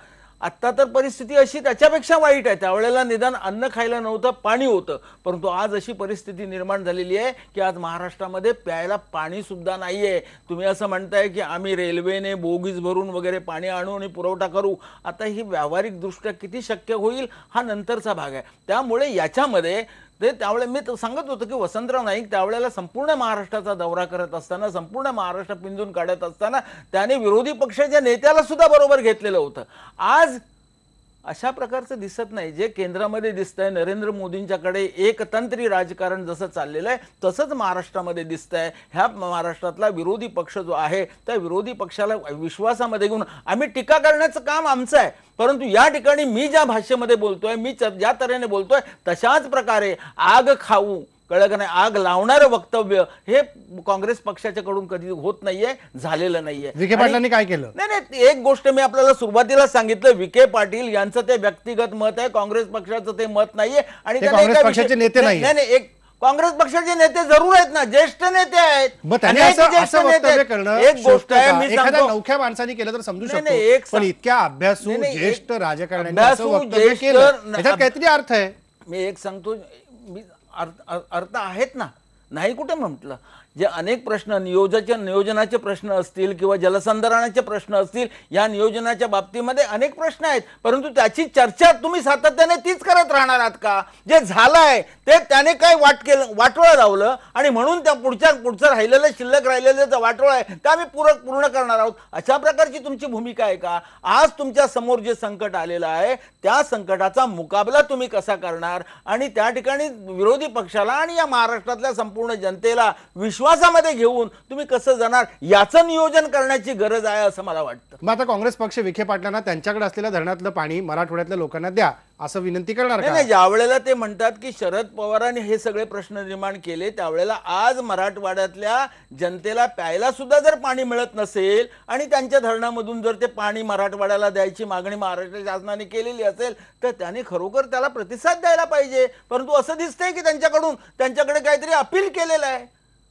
आत्ता तर परिस्थिती अशी त्याच्यापेक्षा वाईट आहे. त्यावेळेला निदान अन्न खायला नव्हतं, पाणी होतं. परंतु आज अशी परिस्थिती निर्माण झालेली आहे की आज महाराष्ट्रामध्ये प्यायला पाणी सुद्धा नाही आहे. तुम्ही असं म्हणताय की आम्ही रेल्वेने बोगीज भरून वगैरे पाणी आणू आणि पुरवठा करू. आता ही व्यावहारिकदृष्ट्या किती शक्य होईल हा नंतरचा भाग आहे. त्यामुळे याच्यामध्ये त्यावेळे मी सांगत होतो की वसंतराव नाईक त्यावेळेला संपूर्ण महाराष्ट्राचा दौरा करत असताना, संपूर्ण महाराष्ट्र पिंजून काढत असताना त्याने विरोधी पक्षाच्या नेत्याला सुद्धा बरोबर घेतलेलं होतं. आज अशा प्रकारचं दिसत नाही. जे केंद्रामध्ये दिसतंय, नरेंद्र मोदींच्याकडे एकतंत्री राजकारण जसं चाललेलं आहे तसंच महाराष्ट्रामध्ये दिसतंय. ह्या महाराष्ट्रातला विरोधी पक्ष जो आहे त्या विरोधी पक्षाला विश्वासामध्ये घेऊन आम्ही टीका करण्याचं काम आमचं आहे. परंतु या ठिकाणी मी ज्या भाषेमध्ये बोलतोय, मी ज्या तऱ्हेने बोलतोय तशाच प्रकारे आग खाऊ, कळलं का नाही, आग लावणारं वक्तव्य हे काँग्रेस पक्षाच्याकडून कधी होत नाहीये, झालेलं नाहीये. विखे पाटलांनी काय केलं? नाही, एक गोष्ट मी आपल्याला सुरुवातीला सांगितलं, विखे पाटील यांचं ते व्यक्तिगत मत आहे, काँग्रेस पक्षाचं ते मत नाहीये. आणि काँग्रेस पक्षाचे नेते नाही. एक काँग्रेस पक्षाचे नेते जरूर आहेत ना, ज्येष्ठ नेते आहेत. एक गोष्ट आहे, एखाद्या नवख्या माणसाने केलं तर समजू शकतो, पण इतक्या अभ्यासू ज्येष्ठ राजकारण्यांनी काहीतरी अर्थ आहे. मी एक सांगतो, अर्थ आहेत ना, नाही कुठे म्हटलं. जे अनेक प्रश्न, नियोजनाचे प्रश्न असतील किंवा जलसंधारणाचे प्रश्न असतील, या नियोजनाच्या बाबतीमध्ये अनेक प्रश्न आहेत. परंतु त्याची चर्चा तुम्ही सातत्याने तीच करत राहणार आहात का? जे झालंय ते त्याने काय वाटोळं लावलं आणि म्हणून त्या पुढचं राहिलेलं, शिल्लक राहिलेलं जे वाटोळं आहे ते आम्ही पूर्ण करणार आहोत, अशा प्रकारची तुमची भूमिका आहे का? आज तुमच्या समोर जे संकट आलेलं आहे त्या संकटाचा मुकाबला तुम्ही कसा करणार आणि त्या ठिकाणी विरोधी पक्षाला आणि या महाराष्ट्रातल्या संपूर्ण जनतेला विश्वासामध्ये घेऊन तुम्ही कसं जाणार, याचं नियोजन करण्याची गरज आहे असं मला वाटतं. मग आता काँग्रेस पक्ष विखे पाटलांना त्यांच्याकडे असलेल्या धरणातलं पाणी मराठवाड्यातल्या लोकांना द्या असं विनंती करणार का? नाही, ज्यावेळेला ते म्हणतात की शरद पवारांनी हे सगळे प्रश्न निर्माण केले, त्यावेळेला आज मराठवाड्यातल्या जनतेला प्यायला सुद्धा जर पाणी मिळत नसेल आणि त्यांच्या धरणामधून जर ते पाणी मराठवाड्याला द्यायची मागणी महाराष्ट्र शासनाने केलेली असेल तर त्याने खरोखर त्याला प्रतिसाद द्यायला पाहिजे. परंतु असं दिसतंय की त्यांच्याकडे काहीतरी अपील केलेलं आहे,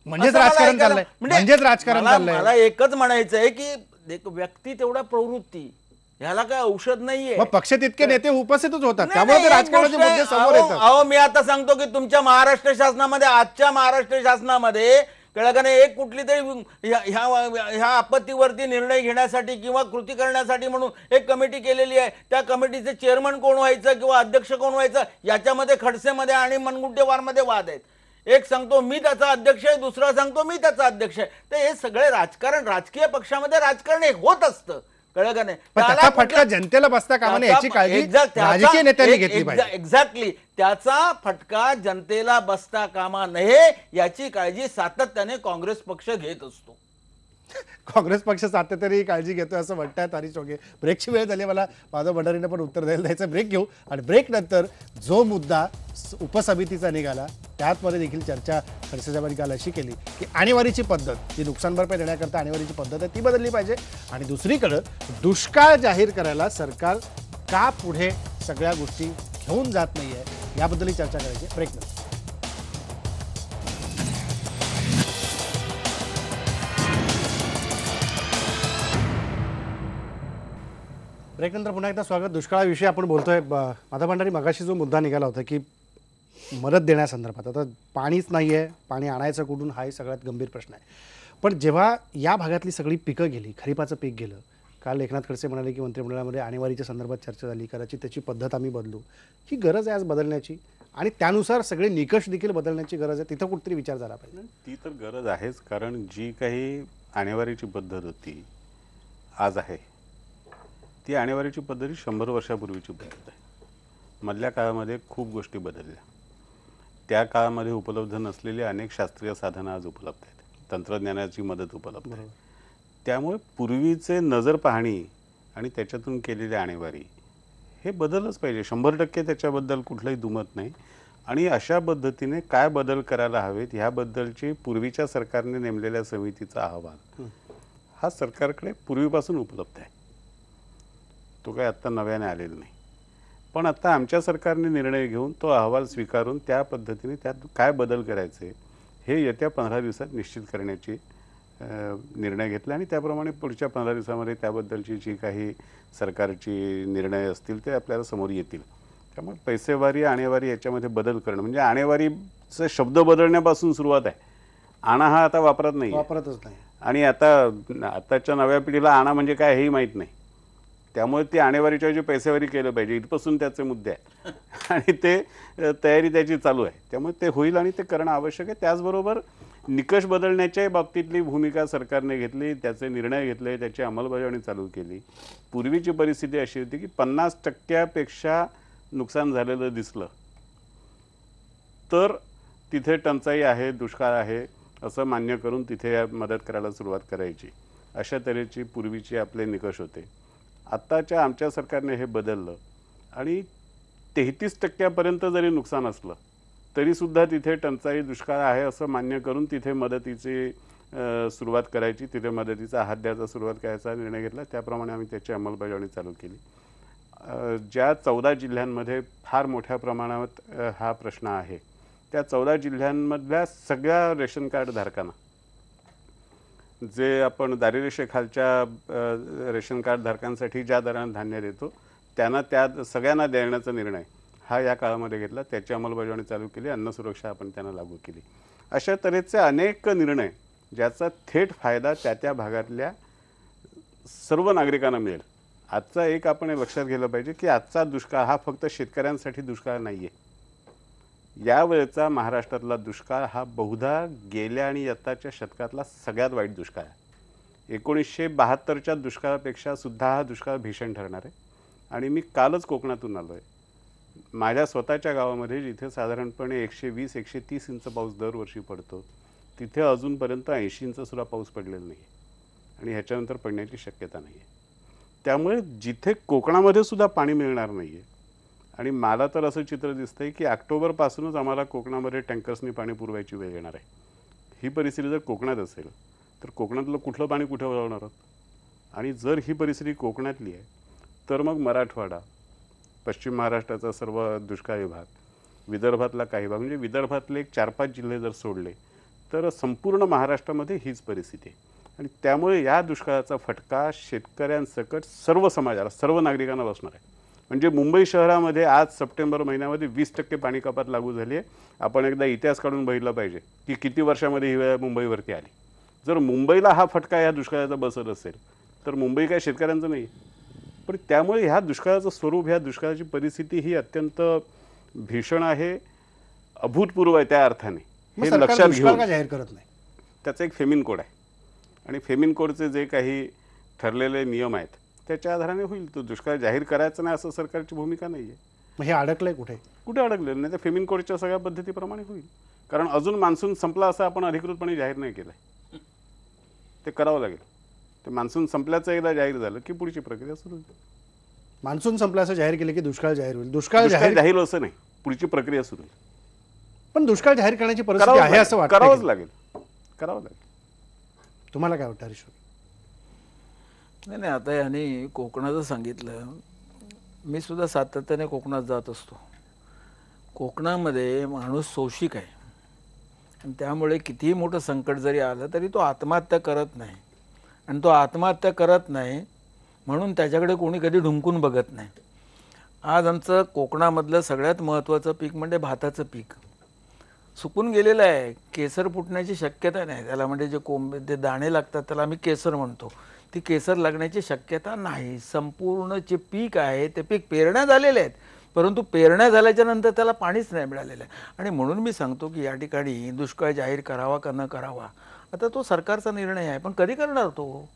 म्हणजेच राजकारण चाललंय. मला एकच म्हणायचं आहे की व्यक्ती तेवढा प्रवृत्ती, ह्याला काय औषध नाहीये. पक्ष तितके नेते उपस्थितच होतात, त्यामुळे राजकारणाचे मुद्दे समोर येतात. अहो, मी आता सांगतो की तुमच्या महाराष्ट्र शासनामध्ये, आजच्या महाराष्ट्र शासनामध्ये कळलं का नाही, एक कुठली तरी ह्या आपत्तीवरती निर्णय घेण्यासाठी किंवा कृती करण्यासाठी म्हणून एक कमिटी केलेली आहे. त्या कमिटीचे चेअरमन कोण व्हायचं किंवा अध्यक्ष कोण व्हायचं याच्यामध्ये खडसेमध्ये आणि मनगुट्टेवारमध्ये वाद आहेत. एक सांगतो मी त्याचा अध्यक्ष आहे, दुसरा सांगतो मी त्याचा अध्यक्ष आहे. तर हे सगळे राजकारण, राजकीय पक्षामध्ये राजकारण हे होत असतं, कळलं का नाही? पण त्याचा फटका जनतेला बसता कामा नये याची काळजी राजकीय नेत्यांनी घेतली पाहिजे. एक्झॅक्टली, त्याचा फटका जनतेला बसता कामा नये याची काळजी सातत्याने काँग्रेस पक्ष घेत असतो. काँग्रेस पक्ष सातत्याने काळजी घेतोय असं म्हणतायत हरीश ओगे. ब्रेकची वेळ झाली, मला माधव भंडारीने पण उत्तर द्यायचं. ब्रेक घेऊ आणि ब्रेक नंतर जो मुद्दा उपसमितीचा निघाला त्यामध्ये देखील चर्चा खडसे साहेबांनी काल अशी केली की आणीबाणीची पद्धत, जी नुकसान भरपाई देण्याकरता आणीबाणीची पद्धत आहे ती बदलली पाहिजे, आणि दुसरीकडं दुष्काळ जाहीर करायला सरकार का पुढे सगळ्या गोष्टी घेऊन जात नाहीये याबद्दलही चर्चा करायची. ब्रेक नंतर ब्रेकनंतर पुन्हा एकदा स्वागत. दुष्काळाविषयी आपण बोलतोय. माधव भंडारी, मगाशी जो मुद्दा निघाला होता की मदत देण्यासंदर्भात, आता पाणीच नाही आहे, पाणी आणायचं कुठून हाही सगळ्यात गंभीर प्रश्न आहे. पण जेव्हा या भागातली सगळी पिकं गेली, खरीपाचं पीक गेलं, काल एकनाथ खडसे म्हणाले की मंत्रिमंडळामध्ये आणीबाणीच्या संदर्भात चर्चा झाली, कदाचित त्याची पद्धत आम्ही बदलू. ही गरज आहे आज बदलण्याची, आणि त्यानुसार सगळे निकष देखील बदलण्याची गरज आहे. तिथं कुठेतरी विचार झाला पाहिजे. ती तर गरज आहेच, कारण जी काही आणीबाणीची पद्धत होती आज आहे ती आणीबाणीची पद्धती 100 वर्षापूर्वीची पद्धत आहे. मधल्या काळामध्ये खूप गोष्टी बदलल्या. त्या काळामध्ये उपलब्ध नसलेली अनेक शास्त्रीय साधनं आज उपलब्ध आहेत, तंत्रज्ञानाची मदत उपलब्ध आहे. त्यामुळे पूर्वीचे नजर पाहणी आणि त्याच्यातून केलेली आणीबाणी हे बदलच पाहिजे. 100% त्याच्याबद्दल कुठलंही दुमत नाही. आणि अशा पद्धतीने काय बदल करायला हवेत ह्याबद्दलची पूर्वीच्या सरकारने नेमलेल्या समितीचा अहवाल हा सरकारकडे पूर्वीपासून उपलब्ध आहे. तो काय आत्ता नव्याने आलेला नाही. पण आता आमच्या सरकारने निर्णय घेऊन तो अहवाल स्वीकारून त्या पद्धतीने त्यात काय बदल करायचे हे येत्या 15 दिवसात निश्चित करण्याची निर्णय घेतला, आणि त्याप्रमाणे पुढच्या 15 दिवसामध्ये त्याबद्दलची जी काही सरकारची निर्णय असतील ते आपल्याला समोर येतील. त्यामुळे पैसेवारी आणेवारी याच्यामध्ये बदल करणं म्हणजे आणेवारीचा शब्द बदलण्यापासून सुरुवात आहे. आणा हा आता वापरतच नाही, आणि आताच्या नव्या पिढीला आणा म्हणजे काय हेही माहीत नाही. त्यामुळे ती आणेवारीच्या ऐवजी पैसेवारी केलं पाहिजे, इथपासून त्याचे मुद्दे आहेत आणि ते तयारी त्याची चालू आहे. त्यामुळे ते होईल आणि ते करणं आवश्यक आहे. त्याचबरोबर निकष बदलण्याच्या बाबतीतली भूमिका सरकारने घेतली, त्याचे निर्णय घेतले, त्याची अंमलबजावणी चालू केली. पूर्वीची परिस्थिती अशी होती की 50%पेक्षा नुकसान झालेलं दिसलं तर तिथे टंचाई आहे, दुष्काळ आहे असं मान्य करून तिथे मदत करायला सुरुवात करायची. अशा तऱ्हेची पूर्वीचे आपले निकष होते. आत्ताच्या आमच्या सरकारने हे बदललं आणि 33% जरी नुकसान असलं तरीसुद्धा तिथे टंचाई दुष्काळ आहे असं मान्य करून तिथे मदतीची सुरुवात करायची, तिथे मदतीचा हात द्यायचा सुरुवात करायचा निर्णय घेतला. त्याप्रमाणे आम्ही त्याची अंमलबजावणी चालू केली. ज्या 14 जिल्ह्यांमध्ये फार मोठ्या प्रमाणात हा प्रश्न आहे त्या 14 जिल्ह्यांमधल्या सगळ्या रेशन कार्ड धारकांना, जे आपण दारिद्र्यरेषेखालच्या रेशन कार्ड धारकांसाठी ज्या दराने धान्य देतो त्यांना त्या सगळ्यांना देण्याचा निर्णय हा या काळामध्ये घेतला. त्याची अंमलबजावणी चालू केली. अन्न सुरक्षा आपण त्यांना लागू केली. अशा तऱ्हेचे अनेक निर्णय ज्याचा थेट फायदा त्या भागातल्या सर्व नागरिकांना मिळेल. आजचा एक आपण लक्षात घेतलं पाहिजे की आजचा दुष्काळ हा फक्त शेतकऱ्यांसाठी दुष्काळ नाही आहे. यावेळेचा महाराष्ट्रातला दुष्काळ हा बहुधा गेल्या आणि आताच्या शतकातला सगळ्यात वाईट दुष्काळ आहे. 1972च्या दुष्काळापेक्षा सुद्धा हा दुष्काळ भीषण ठरणार आहे. आणि मी कालच कोकणातून आलो आहे. माझ्या स्वतःच्या गावामध्ये जिथे साधारणपणे 120-130 इंच पाऊस दरवर्षी पडतो तिथे अजूनपर्यंत 80 इंचसुद्धा पाऊस पडलेला नाही आणि ह्याच्यानंतर पडण्याची शक्यता नाही आहे. त्यामुळे जिथे कोकणामध्ये सुद्धा पाणी मिळणार नाही आहे, आणि मला तर असं चित्र दिसतंय की ऑक्टोबरपासूनच आम्हाला कोकणामध्ये टँकर्सनी पाणी पुरवायची वेळ येणार आहे. ही परिस्थिती जर कोकणात असेल तर कोकणातलं कुठलं पाणी कुठे वळवणार आहोत? आणि जर ही परिस्थिती कोकणातली आहे तर मग मराठवाडा, पश्चिम महाराष्ट्राचा सर्व दुष्काळी भाग, विदर्भातला काही भाग, म्हणजे विदर्भातले 4-5 जिल्हे जर सोडले तर संपूर्ण महाराष्ट्रामध्ये हीच परिस्थिती आहे. आणि त्यामुळे या दुष्काळाचा फटका शेतकऱ्यांसकट सर्व समाजाला, सर्व नागरिकांना बसणार आहे. म्हणजे मुंबई शहरामध्ये आज सप्टेंबर महिन्यामध्ये 20% पाणी कपात लागू झाली आहे. आपण एकदा इतिहास काढून बघितला पाहिजे की किती वर्षामध्ये ही वेळ मुंबईवरती आली. जर मुंबईला हा फटका या दुष्काळाचा बसत असेल तर मुंबई काय शेतकऱ्यांचं नाही. पण त्यामुळे ह्या दुष्काळाचं स्वरूप, ह्या दुष्काळाची परिस्थिती ही अत्यंत भीषण आहे, अभूतपूर्व आहे. त्या अर्थाने हे लक्षात घेऊन जाहीर करत नाही. त्याचा एक फेमिन कोड आहे आणि फेमिन कोडचे जे काही ठरलेले नियम आहेत त्याच्या आधाराने होईल. तो दुष्काळ जाहीर करायचा नाही असं सरकारची भूमिका नाही आहे. मग हे अडकलंय कुठे? कुठे अडकलेलं नाही, तर फेमिन कोडच्या सगळ्या पद्धतीप्रमाणे होईल. कारण अजून मान्सून संपला असं आपण अधिकृतपणे जाहीर नाही केलं आहे. ते करावं लागेल. ते मान्सून संपल्याचं एकदा जाहीर झालं की पुढची प्रक्रिया सुरू होईल. मान्सून संपला असं जाहीर केलं की दुष्काळ जाहीर होईल. दुष्काळ दुष्काळ जाहीर जाहीर असं नाही, पुढची प्रक्रिया सुरू होईल. पण दुष्काळ जाहीर करण्याची परिस्थिती आहे असं वाटतं. करावंच लागेल, करावं लागेल. तुम्हाला काय वाटतं हरीश? नाही, आता यांनी कोकणाचं सांगितलं. मी सुद्धा सातत्याने कोकणात जात असतो. कोकणामध्ये माणूस सोशिक आहे आणि त्यामुळे कितीही मोठं संकट जरी आलं तरी तो आत्महत्या करत नाही. आणि तो आत्महत्या करत नाही म्हणून त्याच्याकडे कोणी कधी ढुंकून बघत नाही. आज आमचं कोकणामधलं सगळ्यात महत्त्वाचं पीक म्हणजे भाताचं पीक सुकून गेलेलं आहे. केसर फुटण्याची शक्यता नाही त्याला, म्हणजे जे ते दाणे लागतात त्याला आम्ही केसर म्हणतो. ती केसर लागण्याची शक्यता नाही. संपूर्ण जे पीक आहे ते पीक पेरण्या झालेले आहेत, परंतु पेरण्या झाल्याच्या नंतर त्याला पाणीच नाही मिळालेलं आहे. आणि म्हणून मी सांगतो की या ठिकाणी दुष्काळ जाहीर करावा का न करावा आता तो सरकारचा निर्णय आहे. पण कधी करणार तो?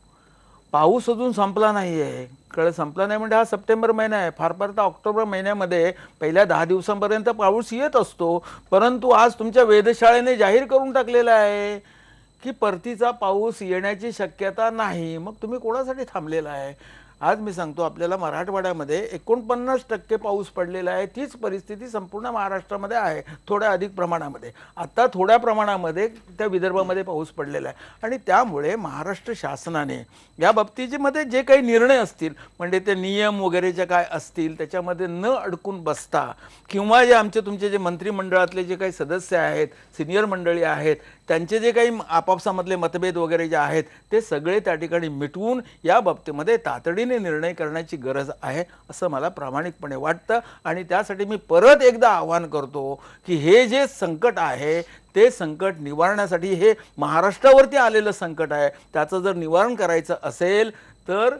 पाऊस अजून संपला नाही आहे. संपला नाही म्हणजे हा सप्टेंबर महिना आहे. फार फार तर ऑक्टोबर महिन्यामध्ये पहिल्या 10 दिवसांपर्यंत पाऊस येत असतो. परंतु आज तुमच्या वेधशाळेने जाहीर करून टाकलेला आहे की परतीचा पाऊस येण्याची शक्यता नाही. मग तुम्ही कोणासाठी थांबलेला आहे? आज मी सांगतो आपल्याला मराठवाड्यामध्ये 49% पाऊस पडलेला आहे. तीच परिस्थिती संपूर्ण महाराष्ट्रामध्ये आहे, थोड्या अधिक प्रमाणामध्ये. आता थोड्या प्रमाणामध्ये त्या विदर्भामध्ये पाऊस पडलेला आहे. आणि त्यामुळे महाराष्ट्र शासनाने या बाबतीमध्ये जे काही निर्णय असतील म्हणजे ते नियम वगैरे जे काय असतील त्याच्यामध्ये न अडकून बसता किंवा जे आमचे तुमचे जे मंत्रिमंडळातले जे काही सदस्य आहेत, सिनियर मंडळी आहेत, त्यांचे जे काही आपापसामधले मतभेद वगैरे जे आहेत ते सगळे त्या ठिकाणी मिटवून या बाबतीमध्ये तातडीने निर्णय करण्याची गरज आहे असं मला प्रामाणिकपणे वाटतं. आणि त्यासाठी मी परत एकदा आवाहन करतो की हे जे संकट आहे ते संकट निवारण्यासाठी, हे महाराष्ट्रावरती आलेलं संकट आहे, त्याचं जर निवारण करायचं असेल तर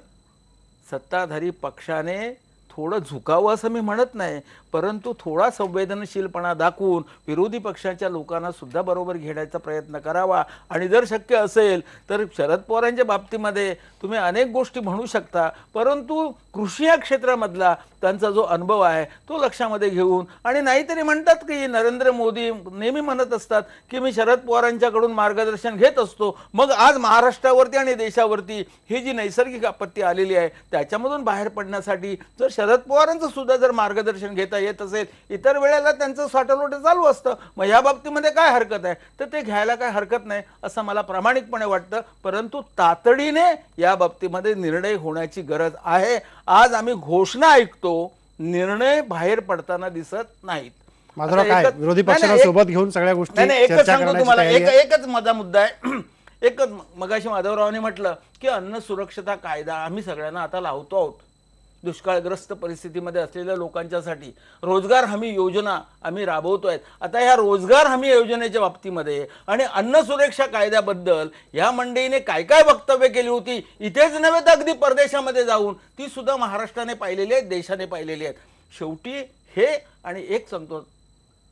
सत्ताधारी पक्षाने थोडं झुकावं असं मी म्हणत नाही, परंतु थोडा संवेदनशीलपणा दाखवून विरोधी पक्षाच्या लोकांना सुद्धा बरोबर घेण्याचा प्रयत्न करावा. आणि जर शक्य असेल तर शरद पवारांच्या बाबतीमध्ये तुम्ही अनेक गोष्टी म्हणू शकता, परंतु कृषी या क्षेत्रामधला त्यांचा जो अनुभव आहे तो लक्षामध्ये घेऊन, आणि नाहीतरी म्हणतात की नरेंद्र मोदी नेहमी म्हणत असतात की मी शरद पवारांच्याकडून मार्गदर्शन घेत असतो. मग आज महाराष्ट्रावरती आणि देशावरती ही जी नैसर्गिक आपत्ती आलेली आहे त्याच्यामधून बाहेर पडण्यासाठी जर शरद पवारांचं सुद्धा जर मार्गदर्शन घेता येत असेल, इतर वेळेला त्यांचं साठलोट चालू असतं, मग या बाबतीमध्ये काय हरकत आहे? तर ते घ्यायला काय हरकत नाही असं मला प्रामाणिकपणे वाटतं. परंतु तातडीने या बाबतीमध्ये निर्णय होण्याची गरज आहे. आज आम्ही घोषणा ऐकतो, निर्णय बाहेर पडताना दिसत नाहीत. माझा काय विरोधी पक्षाला सोबत घेऊन सगळ्या गोष्टी एकच सांगतो तुम्हाला, एकच माझा मुद्दा आहे. एकच मगाशी माधवरावांनी म्हटलं की अन्न सुरक्षता कायदा आम्ही सगळ्यांना आता लावतो आहोत. दुष्काळग्रस्त परिस्थितीमध्ये असलेल्या लोकांच्यासाठी रोजगार हमी योजना आम्ही राबवतोय. आता ह्या रोजगार हमी योजनेच्या बाबतीमध्ये आणि अन्न सुरक्षा कायद्याबद्दल या मंडळीने काय काय वक्तव्य केली होती, इथेच नव्हे तर अगदी परदेशामध्ये जाऊन ती सुद्धा महाराष्ट्राने पाहिलेली आहेत, देशाने पाहिलेली आहेत. शेवटी हे, आणि एक सांगतो,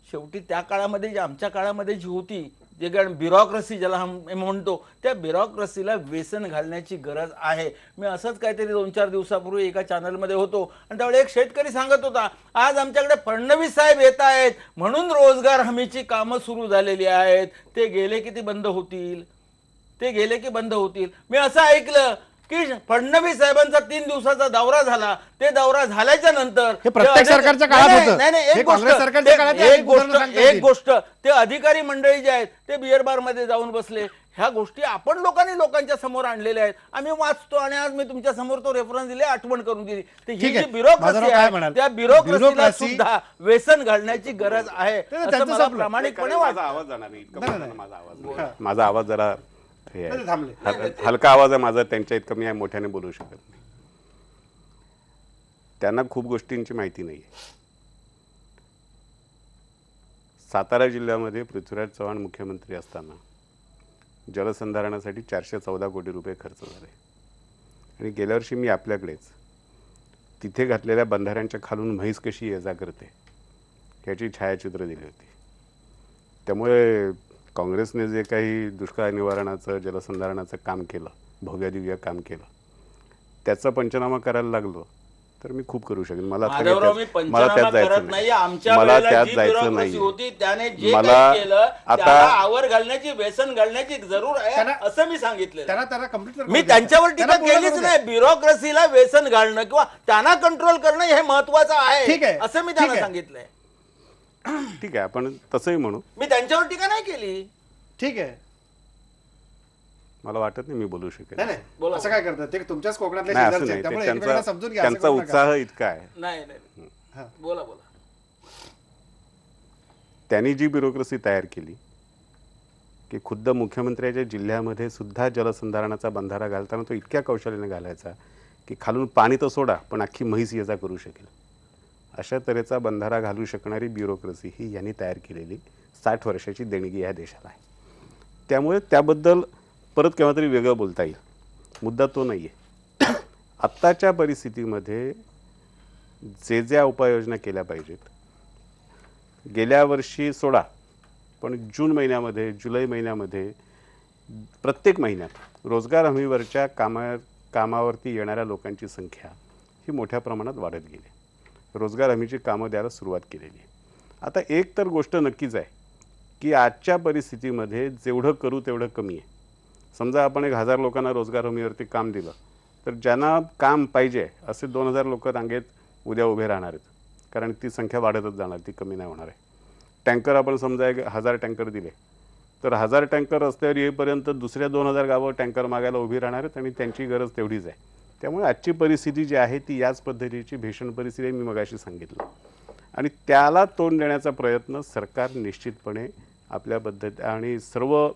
शेवटी त्या काळामध्ये जी आमच्या काळामध्ये जी होती जे कारण ब्युरोक्रेसी ज्याला आम्ही म्हणतो, त्या ब्युरोक्रेसीला व्यसन घालण्याची गरज आहे. मी असंच काहीतरी 2-4 दिवसापूर्वी एका चॅनलमध्ये होतो आणि त्यावेळी एक शेतकरी सांगत होता, आज आमच्याकडे फडणवीस साहेब येत आहेत म्हणून रोजगार हमीची कामं सुरू झालेली आहेत, ते गेले की ती बंद होतील, ते गेले की बंद होतील. मी असं ऐकलं की फडणवीस साहेबांचा 3 दिवसाचा दौरा झाला, ते दौरा झाल्याच्या नंतर हे प्रत्येक सरकारच्या काळात होतं. एक गोष्ट ते अधिकारी मंडळी जे आहेत ते बिअर बार मध्ये जाऊन बसले. ह्या गोष्टी आपण लोकांच्या समोर आणलेल्या आहेत, आम्ही वाचतो आणि आज मी तुमच्या समोर तो रेफरन्स दिले, आठवण करून दिली. ही जी ब्युरोक्रेसी आहे त्या ब्युरोक्रेसीला सुद्धा व्यसन घालण्याची गरज आहे असं मला प्रामाणिकपणे वाटतं. माझा आवाज जरा हलका आवाज आहे माझा, त्यांच्या इतकं मी मोठ्याने बोलू शकत नाही. त्यांना खूप गोष्टींची माहिती नाही. सातारा जिल्ह्यामध्ये पृथ्वीराज चव्हाण मुख्यमंत्री असताना जलसंधारणासाठी 414 कोटी रुपये खर्च झाले. आणि गेल्या वर्षी मी आपल्याकडेच तिथे घातलेल्या बंधाऱ्यांच्या खालून म्हैस कशी ये जा करते याची छायाचित्र दिली होती. त्यामुळे काँग्रेसने जे काही दुष्काळ निवारणाचं जलसंधारणाचं काम केलं, भव्य दिव्य काम केलं, त्याचा पंचनामा करायला लागलो तर मी खूप करू शकेन. मला माधवराव, मी पंचनामा करत नाही. आमच्या मला वेळेला त्यात जी जायचं ब्युरोक्रेसी नाही. होती त्याने जे मला काही केलं आता- त्याला आवर घालण्याची, व्यसन घालण्याची जरूर आहे त्यांना- असं मी सांगितलं. त्यांना कंप्लीट मी त्यांच्यावर टीका केलीच नाही. ब्युरोक्रेसीला व्यसन घालणं किंवा त्यांना कंट्रोल करणं हे महत्वाचं ठीक आहे. आहे असं मी ठीक त्यांना आहे. सांगितलंय. ठीक आहे, आपण तसंही म्हणू. मी त्यांच्यावर टीका नाही केली. ठीक आहे. मला वाटत नाही मी बोलू शकेन. नाही नाही, असं काय करतात ते तुमच्याच कोकणातले नाही, असं शेजारचे नाही. आहेत, ते त्यामुळे एकमेकांना समजून घ्या. असं त्यांचा करू नका. उत्साह इतका आहे. नाही नाही, हा. बोला बोला. त्यांनी जी ब्युरोक्रेसी तयार केली की खुद्द मुख्यमंत्र्याच्या जिल्ह्यामध्ये सुद्धा जलसंधारणाचा बंधारा घालताना तो इतक्या कौशल्याने घालायचा की खालून पाणी तर सोडा पण अख्खी म्हैस ये जा करू शकेल, अशा तऱ्हेचा बंधारा घालू शकणारी ब्युरोक्रेसी ही यांनी तयार केलेली 60 वर्षाची देणगी या देशाला आहे. त्यामुळे त्याबद्दल परत केव्हा तरी वेगळं बोलता येईल. मुद्दा तो नाही आहे. आत्ताच्या परिस्थितीमध्ये जे ज्या उपाययोजना केल्या पाहिजेत, गेल्या वर्षी सोडा पण जून महिन्यामध्ये, जुलै महिन्यामध्ये प्रत्येक महिन्यात रोजगार हमीवरच्या कामावरती येणाऱ्या लोकांची संख्या ही मोठ्या प्रमाणात वाढत गेली. रोजगार हमीची कामं द्यायला सुरुवात केलेली आहे. आता एक तर गोष्ट नक्कीच आहे की आजच्या परिस्थितीमध्ये जेवढं करू तेवढं कमी आहे. समजा आपण 1000 लोकांना रोजगार हमीवरती काम दिलं तर ज्यांना काम पाहिजे असे 2000 लोक रांगेत उद्या उभे राहणार आहेत, कारण ती संख्या वाढतच जाणार, ती कमी नाही होणार आहे. टँकर आपण समजा 1000 टँकर दिले तर 1000 टँकर रस्त्यावर येईपर्यंत दुसऱ्या 2000 गावं टँकर मागायला उभी राहणार आहेत आणि त्यांची गरज तेवढीच आहे. त्यामुळे आजची परिस्थिती जी आहे ती याच पद्धतीची भीषण परिस्थिती आहे, मी मगाशी सांगितलं. आणि त्याला तोंड देण्याचा प्रयत्न सरकार निश्चितपणे आपल्या पद्धती आणि सर्व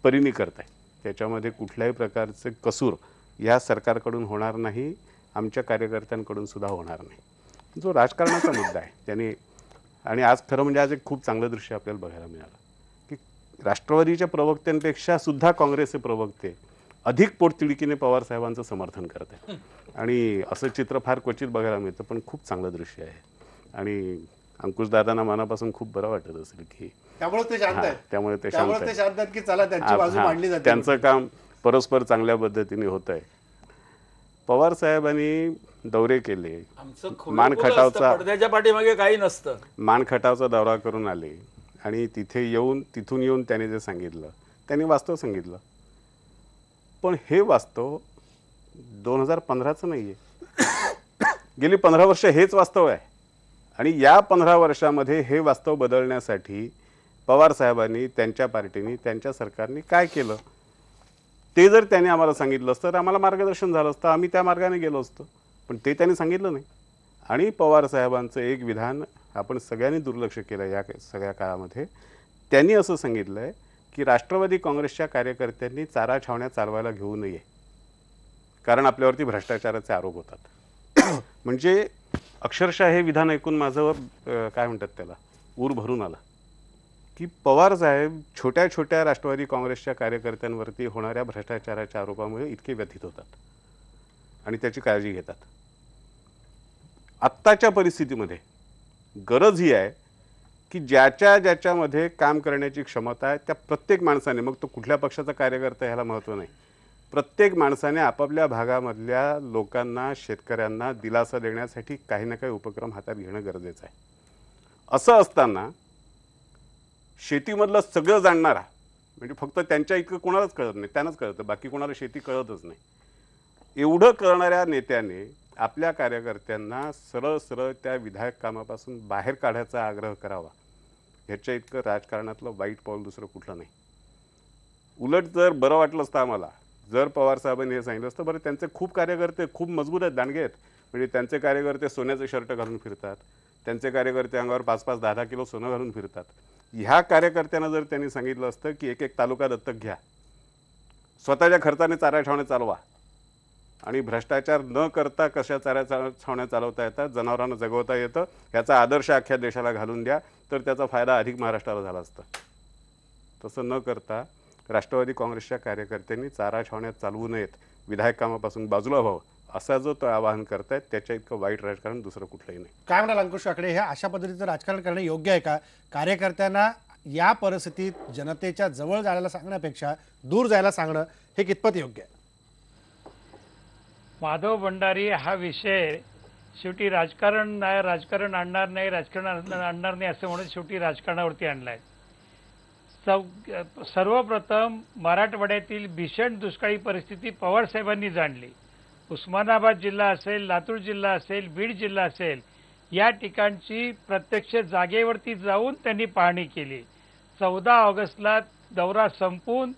परीने करत आहे. त्याच्यामध्ये कुठल्याही प्रकारचे कसूर या सरकारकडून होणार नाही, आमच्या कार्यकर्त्यांकडून सुद्धा होणार नाही. जो राजकारणाचा मुद्दा आहे त्याने, आणि आज खरं म्हणजे आज एक खूप चांगलं दृश्य आपल्याला बघायला मिळालं की राष्ट्रवादीच्या प्रवक्त्यांपेक्षा सुद्धा काँग्रेसचे प्रवक्ते अधिक पोटतिडकीने पवार साहेबांचं समर्थन करत आहेत. आणि असं चित्र फार क्वचित बघायला मिळतं, पण खूप चांगलं दृश्य आहे. आणि अंकुशदादांना मनापासून खूप बरं वाटत असेल की त्यामुळे ते शांत आहेत. त्यामुळे ते त्यामुळे ते शांत आहेत की चला त्यांची बाजू मांडली जाते. त्यांचं काम परस्पर चांगल्या पद्धतीने होत आहे. पवार साहेबांनी दौरे केले, आमचं मानखटावचा पडद्याच्या पाठीमागे काही नसतं. मानखटावचा दौरा करून आले आणि तिथून येऊन त्याने जे सांगितलं त्यांनी वास्तव सांगितलं. पण हे वास्तव 2015चं नाही आहे, गेली 15 वर्ष हेच वास्तव आहे. आणि या 15 वर्षामध्ये हे वास्तव बदलण्यासाठी पवार साहेबांनी, त्यांच्या पार्टीने, त्यांच्या सरकारने काय केलं ते जर त्यांनी आम्हाला सांगितलं असतं तर आम्हाला मार्गदर्शन झालं असतं, आम्ही त्या मार्गाने गेलो असतो. पण ते त्यांनी सांगितलं नाही. आणि पवार साहेबांचं एक विधान आपण सगळ्यांनी दुर्लक्ष केलं या सगळ्या काळामध्ये. त्यांनी असं सांगितलं आहे की राष्ट्रवादी काँग्रेसच्या कार्यकर्त्यांनी चारा छावण्या चालवायला घेऊ नये कारण आपल्यावरती भ्रष्टाचाराचे आरोप होतात. म्हणजे अक्षरशः हे विधान ऐकून माझं काय म्हणतात त्याला ऊर भरून आला की पवार साहेब छोट्या छोट्या राष्ट्रवादी काँग्रेसच्या कार्यकर्त्यांवरती होणाऱ्या भ्रष्टाचाराच्या आरोपामुळे इतके व्यथित होतात आणि त्याची काळजी घेतात. आत्ताच्या परिस्थितीमध्ये गरज ही आहे की ज्याच्यामध्ये काम करण्याची क्षमता आहे त्या प्रत्येक माणसाने, मग तो कुठल्या पक्षाचा कार्यकर्ता ह्याला महत्त्व नाही, प्रत्येक माणसाने आपापल्या भागामधल्या लोकांना, शेतकऱ्यांना दिलासा देण्यासाठी काही ना काही उपक्रम हातात घेणं गरजेचं आहे. असं असताना शेतीमधलं सगळं जाणणारा, म्हणजे फक्त त्यांच्या इतकं कोणालाच कळत नाही, त्यांनाच कळतं, बाकी कोणाला शेती कळतच नाही, एवढं करणाऱ्या नेत्याने आपल्या कार्यकर्त्यांना सरळ सरळ त्या विधायक कामापासून बाहेर काढायचा आग्रह करावा. ह्याच्या इतकं राजकारणातलं वाईट पाऊल दुसरं कुठलं नाही. उलट जर बरं वाटलं असतं आम्हाला जर पवार साहेबांनी हे सांगितलं असतं, बरं त्यांचे खूप कार्यकर्ते खूप मजबूत आहेत, दांडगे आहेत, म्हणजे त्यांचे कार्यकर्ते सोन्याचे शर्ट घालून फिरतात, त्यांचे कार्यकर्ते अंगावर 5-5, 10-10 किलो सोनं घालून फिरतात. ह्या कार्यकर्त्यांना जर त्यांनी सांगितलं असतं की एक एक तालुका दत्तक घ्या, स्वतःच्या खर्चाने चारा छावण्या चालवा आणि भ्रष्टाचार न करता कशा चारा छावण्या चालवता येतात, जनावरांना जगवता येतं, ह्याचा आदर्श अख्ख्या देशाला घालून द्या, तर त्याचा फायदा अधिक महाराष्ट्राला झाला असता. तसं न करता राष्ट्रवादी काँग्रेसच्या कार्यकर्त्यांनी चारा छावण्या चालवू नयेत, विधायक कामापासून बाजूला व्हावं, असा जो तो आवाहन करतायत त्याच्या इतकं वाईट राजकारण दुसरं कुठलंही नाही. काय म्हणाल अंकुश काकडे, हे अशा पद्धतीचं राजकारण करणं योग्य आहे का? कार्यकर्त्यांना या परिस्थितीत जनतेच्या जवळ जायला सांगण्यापेक्षा दूर जायला सांगणं हे कितपत योग्य आहे? माधव भंडारी हा विषय शेवटी राजकारण आणणार नाही असं म्हणून शेवटी राजकारणावरती आणलाय. सर्वप्रथम मराठवाड्यातील भीषण दुष्काळी परिस्थिती पवार साहेबांनी जाणली. उस्मानाबाद जिल्हा असेल, लातूर जिल्हा असेल, बीड जिल्हा असेल, या ठिकाणची प्रत्यक्ष जागेवरती जाऊन त्यांनी पाहणी केली. 14 ऑगस्टला दौरा संपवून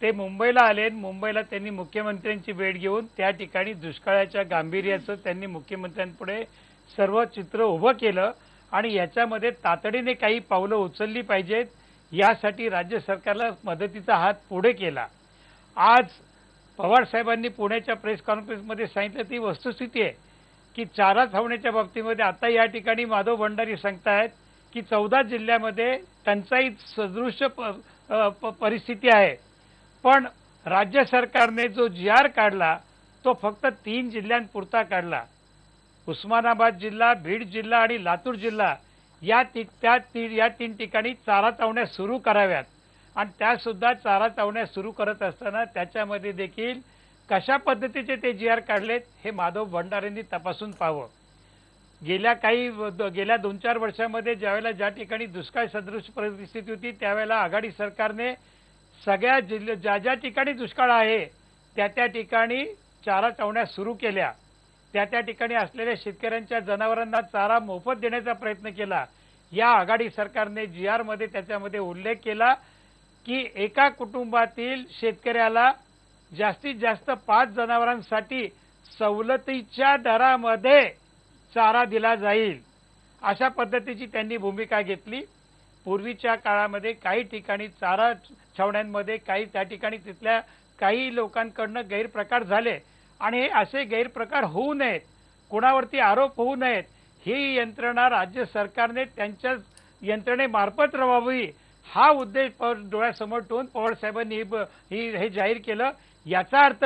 ते मुंबईला आले. मुंबईला त्यांनी मुख्यमंत्र्यांची भेट घेऊन त्या ठिकाणी दुष्काळाच्या गांभीर्याचं त्यांनी मुख्यमंत्र्यांपुढे सर्व चित्र उभं केलं आणि याच्यामध्ये तातडीने काही पावलं उचलली पाहिजेत यासाठी राज्य सरकारला मदतीचा हात पुढे केला. आज पवार साहेबांनी पुण्याच्या प्रेस कॉन्फरन्समध्ये सांगितलं ती वस्तुस्थिती आहे की चारा छावण्याच्या बाबतीमध्ये आता या ठिकाणी माधव भंडारी सांगतायत की 14 जिल्ह्यामध्ये टंचाई सदृश परिस्थिती आहे. पण राज्य सरकारने जो GR काढला तो फक्त 3 जिल्ह्यांपुरता काढला. उस्मानाबाद जिल्हा, बीड जिल्हा आणि लातूर जिल्हा या 3 ठिकाणी चारा छावण्या सुरू कराव्यात आणि त्यासुद्धा चारा छावण्या सुरू करत असताना त्याच्यामध्ये देखील कशा पद्धतीचे ते GR काढलेत हे माधव भंडारेंनी तपासून पाहावं. गेल्या 2-4 वर्षामध्ये ज्या ठिकाणी दुष्काळ सदृश परिस्थिती होती त्यावेळेला आघाडी सरकारने सगळ्या ज्या ठिकाणी दुष्काळ आहे त्या ठिकाणी चारा छावण्या सुरू केल्या. त्या ठिकाणी असलेल्या शेतकऱ्यांच्या जनावरांना चारा मोफत देण्याचा प्रयत्न केला. या आघाडी सरकारने GR मध्ये त्याच्यामध्ये उल्लेख केला की एका कुटुंबातील शेतकऱ्याला जास्तीत जास्त 5 जनावरांसाठी सवलतीच्या दरामध्ये चारा दिला जाईल. अशा पद्धतीची त्यांनी भूमिका घेतली. पूर्वीच्या काळामध्ये काही ठिकाणी चारा छावण्यांमध्ये त्या ठिकाणी तिथल्या काही लोकांकडनं गैरप्रकार झाले आणि हे असे गैरप्रकार होऊ नयेत, कोणावरती आरोप होऊ नयेत, ही यंत्रणा राज्य सरकारने त्यांच्या यंत्रणेमार्फत राबवावी हा उद्देश डोळ्यासमोर ठेवून पवार साहेबांनी हे जाहीर केलं. याचा अर्थ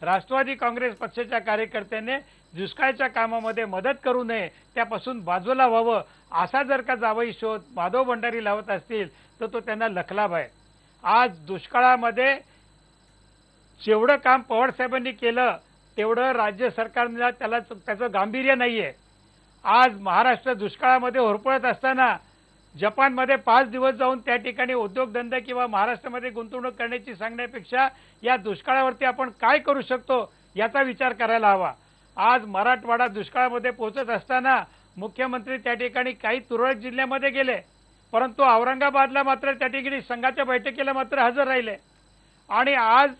राष्ट्रवादी काँग्रेस पक्षाच्या कार्यकर्त्यांनी दुष्काळाच्या कामामध्ये मदत करू नये, त्यापासून बाजूला व्हावं. असा जर का जावई शोध माधव भंडारी लावत असतील तर तो त्यांना लखलाभ आहे. आज दुष्काळामध्ये जेवढं काम पवार साहेबांनी केलं तेवढं राज्य सरकारला त्याचं गांभीर्य नाहीये. आज महाराष्ट्र दुष्काळामध्ये होरपळत असताना जपानमध्ये 5 दिवस जाऊन त्या ठिकाणी उद्योगधंदा किंवा महाराष्ट्रामध्ये गुंतवणूक करण्याची सांगण्यापेक्षा या दुष्काळावरती आपण काय करू शकतो याचा विचार करायला हवा. आज मराठवाडा दुष्काळामध्ये पोहोचत असताना मुख्यमंत्री त्या ठिकाणी काही तुरळक जिल्ह्यामध्ये गेले, परंतु औरंगाबादला मात्र त्या ठिकाणी संघाच्या बैठकीला मात्र हजर राहिले. आणि आज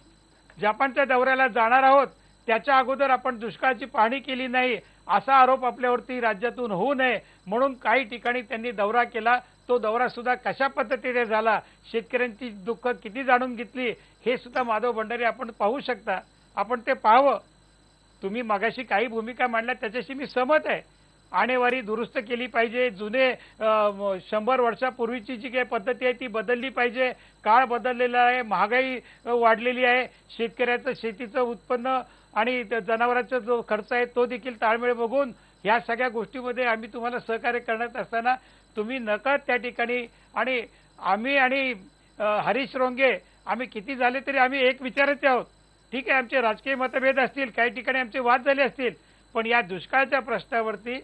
जपानच्या दौऱ्याला जाणार आहोत त्याच्या अगोदर आपण दुष्काळाची पाहणी केली नाही असा आरोप आपल्यावरती राज्यातून होऊ नये म्हणून काही ठिकाणी त्यांनी दौरा केला. तो दौरा सुद्धा कशा पद्धतीने झाला, शेतकऱ्यांची दुःख किती जाणून घेतली हे सुद्धा माधव भंडारी आपण पाहू शकता. आपण ते पाहावं. तुम्ही मगाशी काही भूमिका मांडल्या त्याच्याशी मी सहमत आहे. आणेवारी दुरुस्त केली पाहिजे, जुने 100 वर्षापूर्वीची जी काही पद्धती आहे ती बदलली पाहिजे. काळ बदललेला आहे, महागाई वाढलेली आहे, शेतकऱ्याचं शेतीचं उत्पन्न आणि जनावरांचा जो खर्च आहे तो देखील ताळमेळ बघून ह्या सगळ्या गोष्टीमध्ये आम्ही तुम्हाला सहकार्य करण्यात असताना तुम्ही नकळत त्या ठिकाणी आणि आम्ही आणि हरीश रोंगे आम्ही किती झाले तरी आम्ही एक विचाराचे आहोत. ठीक आहे, आमचे राजकीय मतभेद असतील, काही ठिकाणी आमचे वाद झाले असतील, पण या दुष्काळाच्या प्रश्नावरती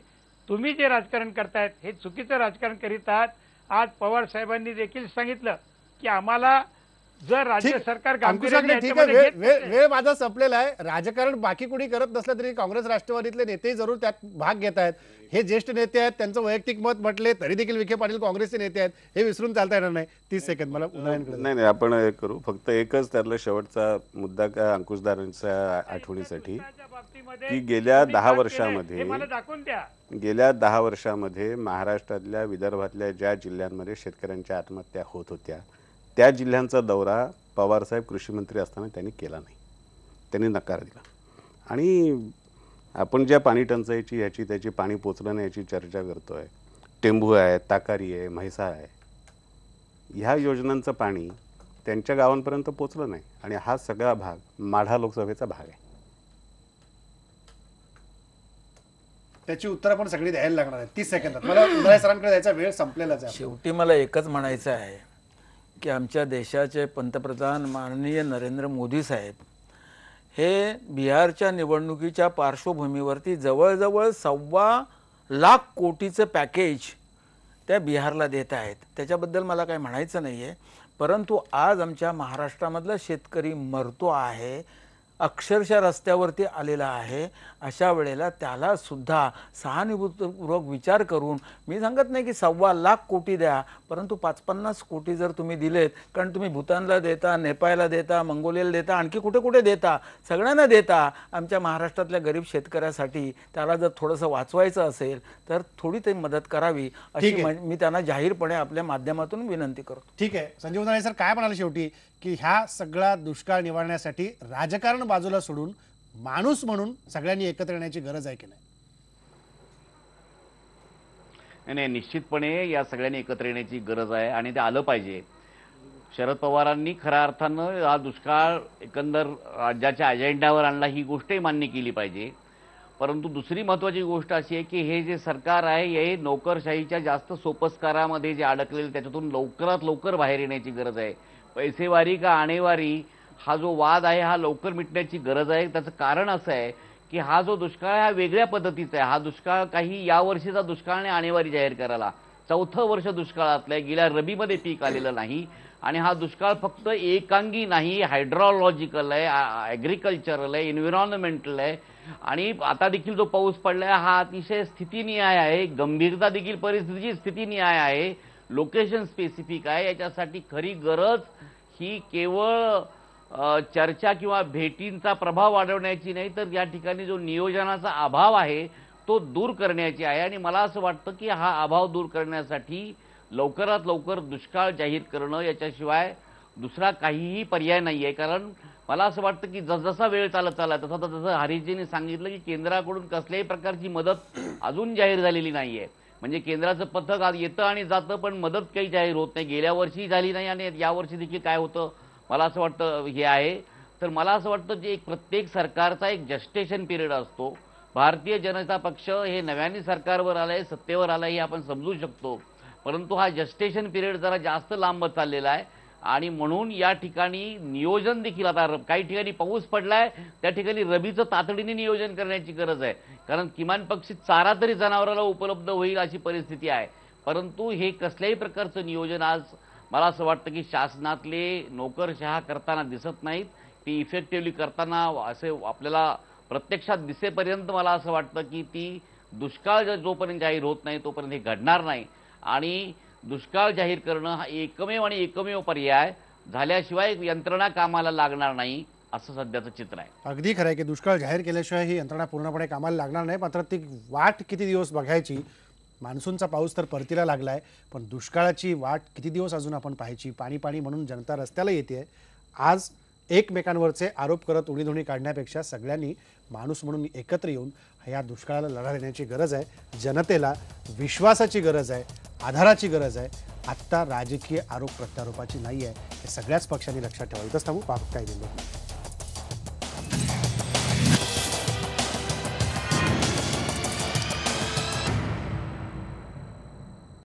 तुम्ही जे राजकारण करतायत हे चुकीचं राजकारण करीत आहात. आज पवार साहेबांनी देखील सांगितलं की आम्हाला जर राज्य सरकार गांभीर्याने ठीक आहे, वेळ माझा संपलेला आहे. राजकारण बाकी कोणी करत नसलं तरी काँग्रेस राष्ट्रवादीतले नेते जरूर त्यात भाग घेत आहेत. हे ज्येष्ठ नेते आहेत, त्यांचं वैयक्तिक मत म्हटले तरी देखील विखे पाटील काँग्रेसचे नेते आहेत, हे विसरून चालता येणार नाही. 30 सेकंद मला नाही आपण एक करू. फक्त एकच त्यातला शेवटचा मुद्दा का अंकुशदारांच्या आठवणीसाठी की गेल्या 10 वर्षामध्ये महाराष्ट्रातल्या विदर्भातल्या ज्या जिल्ह्यांमध्ये शेतकऱ्यांच्या आत्महत्या होत होत्या त्या जिल्ह्यांचा दौरा पवारसाहेब कृषी मंत्री असताना त्यांनी केला नाही, त्यांनी नकार दिला. आणि आपण ज्या पाणी टंचाईची ह्याची त्याची पाणी पोचलं नाही याची चर्चा करतोय, टेंभू आहे, ताकारी आहे, म्हैसाळ आहे, ह्या योजनांचं पाणी त्यांच्या गावांपर्यंत पोचलं नाही आणि हा सगळा भाग माढा लोकसभेचा भाग आहे. त्याची उत्तर आपण सगळी द्यायला लागणार आहे. 30 सेकंदात मला उदय सरांकडे द्यायचा वेळ संपलेलाच आहे. शेवटी मला एकच म्हणायचं आहे की आमच्या देशाचे पंतप्रधान माननीय नरेंद्र मोदी साहेब हे बिहारच्या निवडणुकीच्या पार्श्वभूमीवरती जवळजवळ 1.25 कोटीचं पॅकेज त्या बिहारला देत आहेत. त्याच्याबद्दल मला काही म्हणायचं नाही आहे, परंतु आज आमच्या महाराष्ट्रामधला शेतकरी मरतो आहे, अक्षरशः रस्त्यावरती आलेला आहे. अशा वेळेला त्याला सुद्धा सहानुभूतीपूर्वक विचार करून, मी सांगत नाही की 1.25 कोटी द्या, परंतु 5-50 कोटी जर तुम्ही दिलेत, कारण तुम्ही भूतानला देता, नेपाळला देता, मंगोलियाला देता, आणखी कुठे कुठे देता, सगळ्यांना देता, आमच्या महाराष्ट्रातल्या गरीब शेतकऱ्यासाठी त्याला जर थोडंसं वाचवायचं असेल तर थोडी ते मदत करावी अशी मी त्यांना जाहीरपणे आपल्या माध्यमातून विनंती करतो. ठीक आहे, संजीव दाणे सर काय म्हणाले शेवटी की ह्या सगळा दुष्काळ निवारण्यासाठी राजकारण बाजूला सोडून माणूस म्हणून सगळ्यांनी एकत्र येण्याची गरज आहे की नाही? नाही, निश्चितपणे या सगळ्यांनी एकत्र येण्याची गरज आहे आणि ते आलं पाहिजे. शरद पवारांनी खऱ्या अर्थानं हा दुष्काळ एकंदर राज्याच्या अजेंड्यावर आणला, ही गोष्टही मान्य केली पाहिजे. परंतु दुसरी महत्त्वाची गोष्ट अशी आहे की हे जे सरकार आहे हे नोकरशाहीच्या जास्त सोपस्कारामध्ये जे अडकलेले त्याच्यातून लवकरात लवकर बाहेर येण्याची गरज आहे. पैसेवारी का आणेवारी हा जो वाद आहे हा लवकर मिटण्याची गरज आहे. त्याचं कारण असं आहे की हा जो दुष्काळ हा वेगळ्या पद्धतीचा आहे. हा दुष्काळ काही यावर्षीचा दुष्काळ आणि आणेवारी जाहीर करायला 4थं वर्ष दुष्काळातलं आहे. गेल्या रबीमध्ये पीक आलेलं नाही आणि हा दुष्काळ फक्त एकांगी नाही, हायड्रॉलॉजिकल आहे, ॲग्रिकल्चरल आहे, एन्व्हायरमेंटल आहे आणि आता देखील जो पाऊस पडलाय हा अतिशय स्थितीनिहाय आहे, गंभीरता देखील परिस्थितीची स्थितीनिहाय आहे, लोकेशन स्पेसिफिक आहे. याच्यासाठी खरी गरज ही केवळ चर्चा किंवा भेटींचा प्रभाव वाढवण्याची नाही, तर या ठिकाणी जो नियोजनाचा अभाव आहे तो दूर करण्याची आहे. आणि मला असं वाटतं की हा अभाव दूर करण्यासाठी लवकरात लवकर दुष्काळ जाहीर करणं याच्याशिवाय दुसरा काहीही पर्याय नाही आहे. कारण मला असं वाटतं की जसजसा वेळ चालत आला तसं जसं हरीशजींनी सांगितलं की केंद्राकडून कसल्याही प्रकारची मदत अजून जाहीर झालेली नाही आहे. म्हणजे केंद्राचं पथक आज येतं आणि जातं पण मदत काही जाहीर होत नाही. गेल्या वर्षी झाली नाही आणि यावर्षी देखील काय होतं मला असं वाटतं हे आहे. तर मला असं वाटतं की एक प्रत्येक सरकारचा एक जस्टेशन पिरियड असतो. भारतीय जनता पक्ष हे नव्याने सरकारवर आलंय, सत्तेवर आलंय हे आपण समजू शकतो, परंतु हा जस्टेशन पिरियड जरा जास्त लांब चाललेला आहे आणि म्हणून या ठिकाणी नियोजन देखील आता काही ठिकाणी पाऊस पडलाय त्या ठिकाणी रबीचं तातडीने नियोजन करण्याची गरज आहे. कारण किमान पक्षी चारा तरी जनावराला उपलब्ध होईल अशी परिस्थिती आहे. परंतु हे कसल्याही प्रकारचं नियोजन आज मला असं वाटतं की शासनातले नोकरशहा करताना दिसत नाहीत. ती इफेक्टिव्हली करताना असे आपल्याला प्रत्यक्षात दिसेपर्यंत मला असं वाटतं की ती दुष्काळ जोपर्यंत जाहीर होत नाही तोपर्यंत हे घडणार नाही. आणि दुष्काळ जाहीर करणं हा एकमेव आणि एकमेव पर्याय झाल्याशिवाय यंत्रणा कामाला लागणार नाही असं सध्याचं चित्र आहे. अगदी खरं आहे की दुष्काळ जाहीर केल्याशिवाय ही यंत्रणा पूर्णपणे कामाला लागणार नाही. मात्र ती वाट किती दिवस बघायची? मान्सूनचा पाऊस तर परतीला लागलाय, पण दुष्काळाची वाट किती दिवस अजून आपण पाहायची? पाणी पाणी म्हणून जनता रस्त्याला येते. आज एकमेकांवरचे आरोप करत उणीधुणी काढण्यापेक्षा सगळ्यांनी माणूस म्हणून एकत्र येऊन ह्या दुष्काळाला लढा देण्याची गरज आहे. जनतेला विश्वासाची गरज आहे, आधाराची गरज आहे. आत्ता राजकीय आरोप प्रत्यारोपाची नाही आहे. हे सगळ्याच पक्षांनी लक्षात ठेवावं. इथंच थांबू, काही